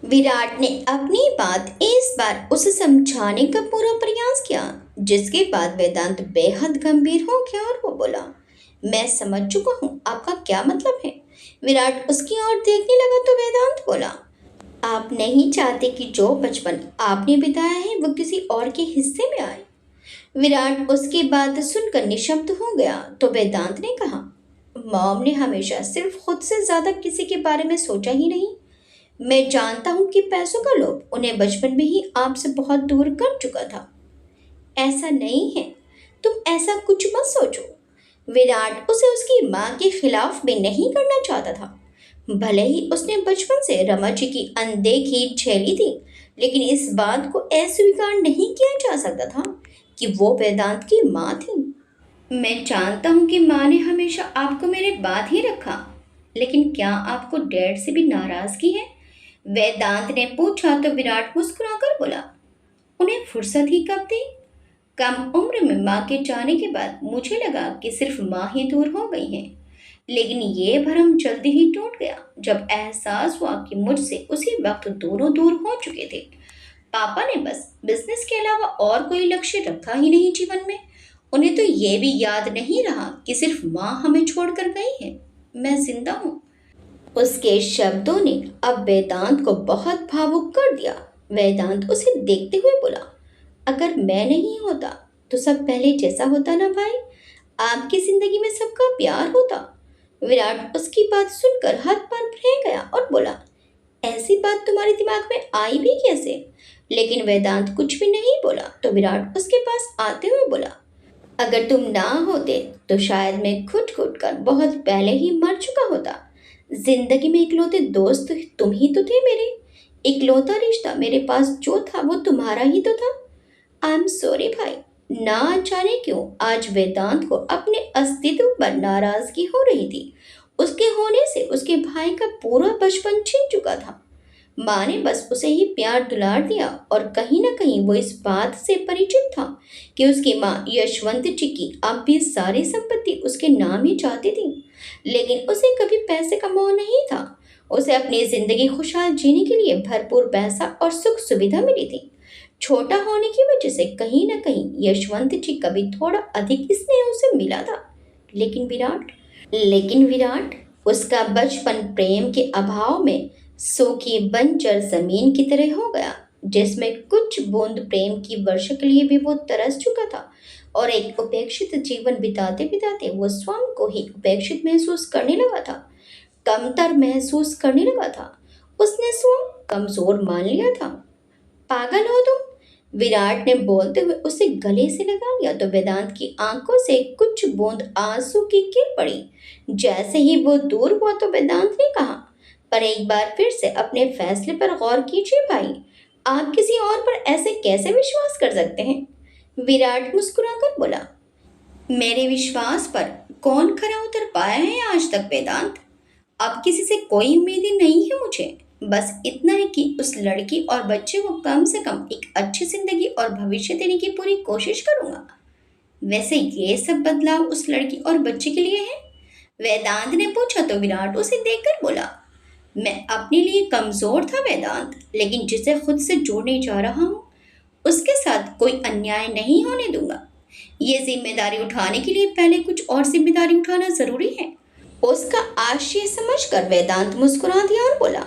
विराट ने अपनी बात इस बार उसे समझाने का पूरा प्रयास किया, जिसके बाद वेदांत बेहद गंभीर हो गया और वो बोला, मैं समझ चुका हूँ आपका क्या मतलब है। विराट उसकी ओर देखने लगा तो वेदांत बोला, आप नहीं चाहते कि जो बचपन आपने बिताया है वो किसी और के हिस्से में आए। विराट उसकी बात सुनकर निशब्द हो गया तो वेदांत ने कहा, मॉम ने हमेशा सिर्फ खुद से ज्यादा किसी के बारे में सोचा ही नहीं। मैं जानता हूँ कि पैसों का लोभ उन्हें बचपन में ही आपसे बहुत दूर कर चुका था। ऐसा नहीं है, तुम ऐसा कुछ मत सोचो। विराट उसे उसकी माँ के खिलाफ भी नहीं करना चाहता था, भले ही उसने बचपन से रमा जी की अनदेखी झेली थी, लेकिन इस बात को अस्वीकार नहीं किया जा सकता था कि वो वेदांत की माँ थी। मैं जानता हूँ कि माँ ने हमेशा आपको मेरे बाद ही रखा, लेकिन क्या आपको डैड से भी नाराजगी है? वेदांत ने पूछा तो विराट मुस्कुराकर बोला, उन्हें फुर्सत ही कब थी? कम उम्र में माँ के जाने के बाद मुझे लगा कि सिर्फ माँ ही दूर हो गई हैं। लेकिन ये भ्रम जल्दी ही टूट गया जब एहसास हुआ कि मुझसे उसी वक्त दोनों दूर हो चुके थे। पापा ने बस बिजनेस के अलावा और कोई लक्ष्य रखा ही नहीं जीवन में। उन्हें तो ये भी याद नहीं रहा कि सिर्फ माँ हमें छोड़कर गई है, मैं जिंदा हूँ। उसके शब्दों ने अब वेदांत को बहुत भावुक कर दिया। वेदांत उसे देखते हुए बोला, अगर मैं नहीं होता तो सब पहले जैसा होता ना भाई? आपकी जिंदगी में सबका प्यार होता। विराट उसकी बात सुनकर हाथ पांव रह गया और बोला, ऐसी बात तुम्हारे दिमाग में आई भी कैसे? लेकिन वेदांत कुछ भी नहीं बोला तो विराट उसके पास आते हुए बोला, अगर तुम ना होते तो शायद मैं घुट घुट कर बहुत पहले ही मर चुका होता। जिंदगी में इकलौते दोस्त तुम ही तो थे मेरे। इकलौता रिश्ता मेरे पास जो था वो तुम्हारा ही तो था। आई एम सॉरी भाई। ना जाने क्यों आज वेदांत को अपने अस्तित्व पर नाराजगी हो रही थी। उसके होने से उसके भाई का पूरा बचपन छिन चुका था। माँ ने बस उसे ही प्यार दुलार दिया और कहीं ना कहीं वो इस बात से परिचित था कि उसकी माँ यशवंत जी की अब भी सारी संपत्ति उसके नाम ही चाहती थी। लेकिन उसे कभी पैसे का मोह नहीं था। उसे अपनी जिंदगी खुशहाल जीने के लिए भरपूर पैसा और सुख सुविधा मिली थी। छोटा होने की वजह से कहीं न कहीं यशवंत जी का भी थोड़ा अधिक स्नेह उसे मिला था। लेकिन विराट लेकिन विराट उसका बचपन प्रेम के अभाव में सूखी बंजर जमीन की तरह हो गया, जिसमें कुछ बूंद प्रेम की वर्षा के लिए भी वो तरस चुका था। और एक उपेक्षित जीवन बिताते बिताते वो स्वयं को ही उपेक्षित महसूस करने लगा था, कमतर महसूस करने लगा था। उसने स्वयं कमजोर मान लिया था। पागल हो तुम? विराट ने बोलते हुए उसे गले से लगा लिया तो वेदांत की आंखों से कुछ बूंद आंसू की गिर पड़ी। जैसे ही वो दूर हुआ तो वेदांत ने कहा, पर एक बार फिर से अपने फैसले पर गौर कीजिए भाई। आप किसी और पर ऐसे कैसे विश्वास कर सकते हैं? विराट मुस्कुराकर बोला, मेरे विश्वास पर कौन खरा उतर पाया है आज तक वेदांत? अब किसी से कोई उम्मीदें नहीं है मुझे। बस इतना है कि उस लड़की और बच्चे को कम से कम एक अच्छी जिंदगी और भविष्य देने की पूरी कोशिश करूंगा। वैसे ये सब बदलाव उस लड़की और बच्चे के लिए है? वेदांत ने पूछा तो विराट उसे देखकर बोला, मैं अपने लिए कमजोर था वेदांत, लेकिन जिसे खुद से जोड़ने जा रहा हूँ उसके साथ कोई अन्याय नहीं होने दूंगा। ये जिम्मेदारी उठाने के लिए पहले कुछ और जिम्मेदारी उठाना जरूरी है। उसका आशय समझकर वेदांत मुस्कुरा दिया और बोला,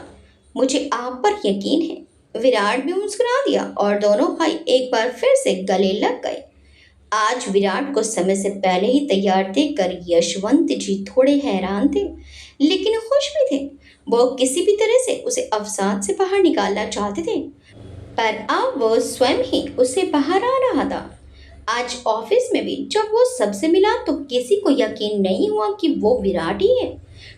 मुझे आप पर यकीन है। विराट भी मुस्कुरा दिया और दोनों भाई एक बार फिर से गले लग गए। आज विराट को समय से पहले ही तैयार देखकर यशवंत जी थोड़े हैरान थे, लेकिन खुश भी थे। वो किसी भी तरह से उसे अवसाद से बाहर निकालना चाहते थे, पर अब वो स्वयं ही उससे बाहर आ रहा था। आज ऑफिस में भी जब वो सबसे मिला तो किसी को यकीन नहीं हुआ कि वो विराट ही है।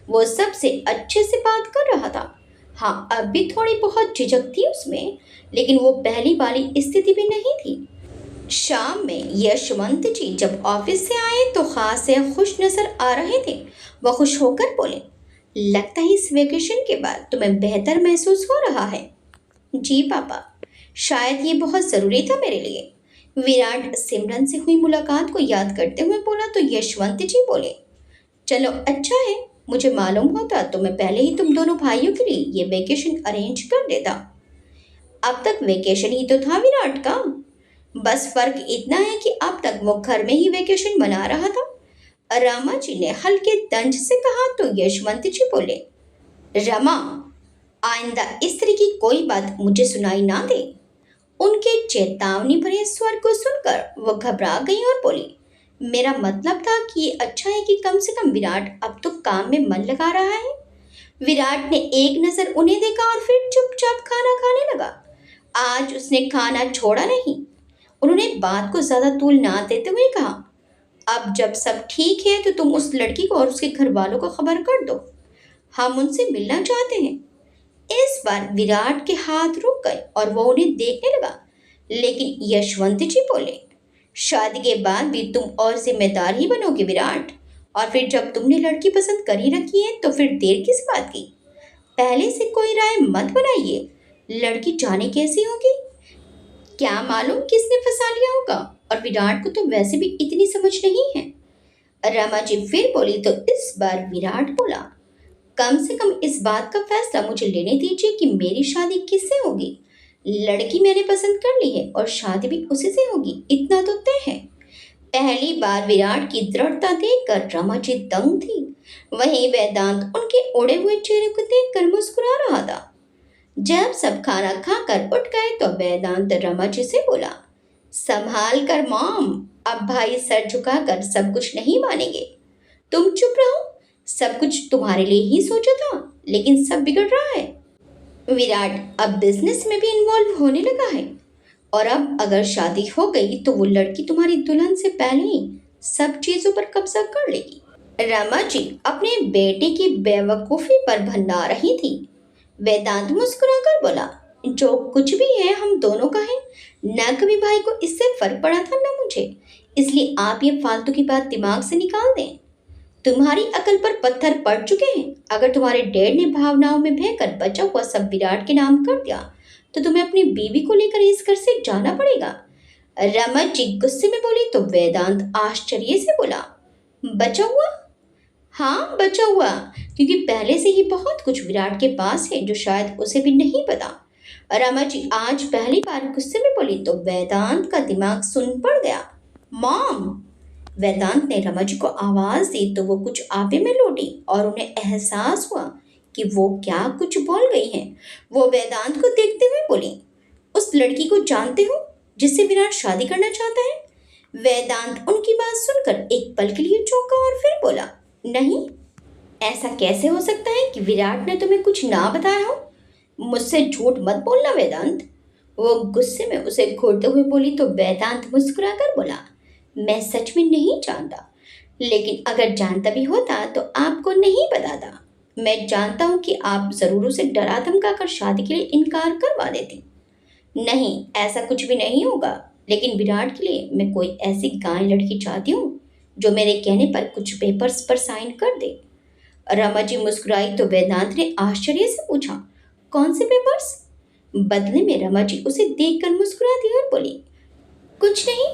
वो सबसे अच्छे से बात कर रहा था। हाँ, अब भी थोड़ी बहुत झिझक थी उसमें, लेकिन वो पहली वाली स्थिति भी नहीं थी। शाम में यशवंत जी जब ऑफिस से आए तो खास से खुश नजर आ रहे थे। वह खुश होकर बोले, लगता है इस वेकेशन के बाद तुम्हें बेहतर महसूस हो रहा है। जी पापा, शायद ये बहुत ज़रूरी था मेरे लिए। विराट सिमरन से हुई मुलाकात को याद करते हुए बोला तो यशवंत जी बोले, चलो अच्छा है। मुझे मालूम होता तो मैं पहले ही तुम दोनों भाइयों के लिए ये वेकेशन अरेंज कर देता। अब तक वेकेशन ही तो था विराट का। बस फर्क इतना है कि अब तक वो घर में ही वेकेशन मना रहा था। रमा जी ने हल्के तंज से कहा तो यशवंत जी बोले, रमा, आइंदा इस तरह की कोई बात मुझे सुनाई ना दे। उनके चेतावनी भरे स्वर को सुनकर वो घबरा गई और बोली, मेरा मतलब था कि ये अच्छा है कि कम से कम विराट अब तो काम में मन लगा रहा है। विराट ने एक नजर उन्हें देखा और फिर चुपचाप खाना खाने लगा। आज उसने खाना छोड़ा नहीं। उन्होंने बात को ज्यादा तूल ना देते हुए कहा, अब जब सब ठीक है तो तुम उस लड़की को और उसके घर वालों को खबर कर दो। हम उनसे मिलना चाहते हैं। इस बार विराट के हाथ रुक गए और वो उन्हें देखने लगा। लेकिन यशवंत जी बोले, शादी के बाद भी तुम और जिम्मेदार ही बनोगे विराट। और फिर जब तुमने लड़की पसंद कर ही रखी है तो फिर देर किस बात की। पहले से कोई राय मत बनाइए। लड़की जाने कैसी होगी, क्या मालूम किसने फंसा लिया होगा। और विराट को तो वैसे भी इतनी समझ नहीं है। रमा जी फिर बोली तो इस बार विराट बोला, कम से कम इस बात का फैसला मुझे लेने दीजिए कि मेरी शादी किससे होगी। लड़की मैंने पसंद कर ली है और शादी भी उसी से होगी, इतना तो तय है। पहली बार विराट की दृढ़ता देखकर रमा जी दंग थी। वहीं वेदांत उनके उड़े हुए चेहरे को देखकर मुस्कुरा रहा था। जब सब खाना खाकर उठ गए तो वेदांत रमा जी से बोला, संभाल कर मॉम, अब भाई सर झुकाकर सब कुछ नहीं मानेंगे। तुम चुप रहो, सब कुछ तुम्हारे लिए ही सोचा था, लेकिन सब बिगड़ रहा है। विराट अब बिजनेस में भी इन्वॉल्व होने लगा है और अब अगर शादी हो गई तो वो लड़की तुम्हारी दुल्हन से पहले ही सब चीजों पर कब्जा कर लेगी। रमा जी अपने बेटे की बेवकूफी पर भन्ना रही थी। वेदांत मुस्कुराकर बोला, जो कुछ भी है हम दोनों का है। न कभी भाई को इससे फर्क पड़ा था न मुझे, इसलिए आप ये फालतू की बात दिमाग से निकाल दें। तुम्हारी अकल पर पत्थर पड़ चुके हैं। अगर तुम्हारे डैड ने भावनाओं में बहकर बचा हुआ सब विराट के नाम कर दिया तो तुम्हें अपनी बीवी को लेकर इस घर से जाना पड़ेगा। रमन जी गुस्से में बोली तो वेदांत आश्चर्य से बोला, बचा हुआ? हाँ बचा हुआ, क्योंकि पहले से ही बहुत कुछ विराट के पास है जो शायद उसे भी नहीं पता। रमा जी आज पहली बार गुस्से में बोली तो वेदांत का दिमाग सुन पड़ गया। मॉम! वेदांत ने रमा जी को आवाज दी तो वो कुछ आपे में लौटी और उन्हें एहसास हुआ कि वो क्या कुछ बोल गई हैं। वो वेदांत को देखते हुए बोली, उस लड़की को जानते हो जिससे विराट शादी करना चाहता है? वेदांत उनकी बात सुनकर एक पल के लिए चौंका और फिर बोला, नहीं, ऐसा कैसे हो सकता है कि विराट ने तुम्हें कुछ ना बताया हो। मुझसे झूठ मत बोलना वेदांत। वो गुस्से में उसे घूरते हुए बोली तो वेदांत मुस्कुराकर बोला, मैं सच में नहीं जानता, लेकिन अगर जानता भी होता तो आपको नहीं बताता। मैं जानता हूँ कि आप जरूर उसे डरा धमका कर शादी के लिए इनकार करवा देती। नहीं, ऐसा कुछ भी नहीं होगा, लेकिन विराट के लिए मैं कोई ऐसी गाय लड़की चाहती हूँ जो मेरे कहने पर कुछ पेपर्स पर साइन कर दे। रमा जी मुस्कुराई तो वेदांत ने आश्चर्य से पूछा, कौन से पेपर्स? बदले में रमा जी उसे देखकर मुस्कुरा दी और बोली, कुछ नहीं,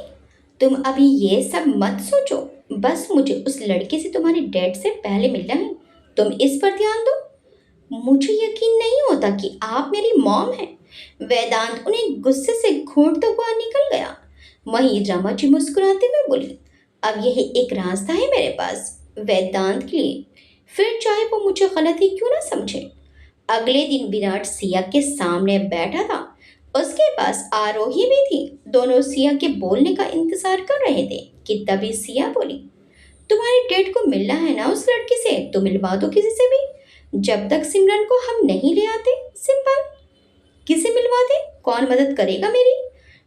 तुम अभी ये सब मत सोचो, बस मुझे उस लड़के से तुम्हारे डैड से पहले मिलना है, तुम इस पर ध्यान दो। मुझे यकीन नहीं होता कि आप मेरी मॉम हैं। वेदांत उन्हें गुस्से से घूरता हुआ निकल गया। वहीं रमा जी मुस्कुराते हुए बोली, अब यही एक रास्ता है मेरे पास वेदांत के लिए, फिर चाहे वो मुझे गलत ही क्यों ना समझे। अगले दिन विराट सिया के सामने बैठा था। उसके पास आरोही भी थी। दोनों सिया के बोलने का इंतजार कर रहे थे कि तभी सिया बोली, तुम्हारे डैड को मिलना है ना उस लड़की से, तो मिलवा दो किसी से भी। जब तक सिमरन को हम नहीं ले आते, सिंपल। किसे मिलवा दे, कौन मदद करेगा मेरी?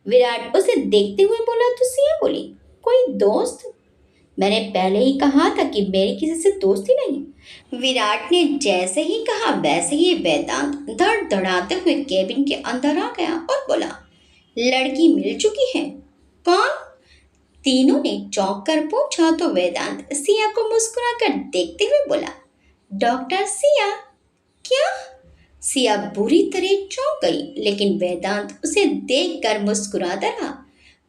विराट उसे देखते हुए बोला तो सिया बोली, कोई दोस्त? मैंने पहले ही कहा था कि मेरी किसी से दोस्ती नहीं। विराट ने जैसे ही कहा वैसे ही वेदांत धड़धड़ाते हुए केबिन के अंदर आ गया और बोला, लड़की मिल चुकी है। कौन? तीनों ने चौंक कर पूछा तो वेदांत सिया को मुस्कुराकर देखते हुए बोला, डॉक्टर सिया। क्या? सिया बुरी तरह चौंक गई, लेकिन वेदांत उसे देखकर मुस्कुराता रहा।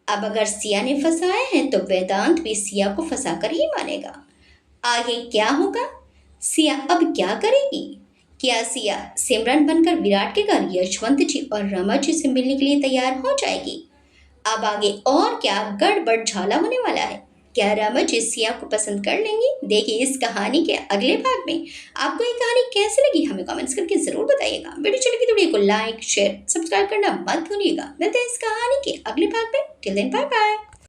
अब अगर सिया ने फंसाया है तो वेदांत भी सिया को फंसाकर ही मानेगा। आगे क्या होगा? सिया अब क्या करेगी? क्या सिया सिमरन बनकर विराट के घर यशवंत जी और रमा जी से मिलने के लिए तैयार हो जाएगी? अब आगे और क्या गड़बड़ झाला होने वाला है? क्या रमा जी सिया को पसंद कर लेंगी? देखिए इस कहानी के अगले भाग में। आपको ये कहानी कैसी लगी हमें कमेंट्स करके जरूर बताइएगा। वीडियो चलेगी तो वीडियो को लाइक शेयर सब्सक्राइब करना मत भूलिएगा। मिलते हैं इस कहानी के अगले भाग में। Till then bye bye.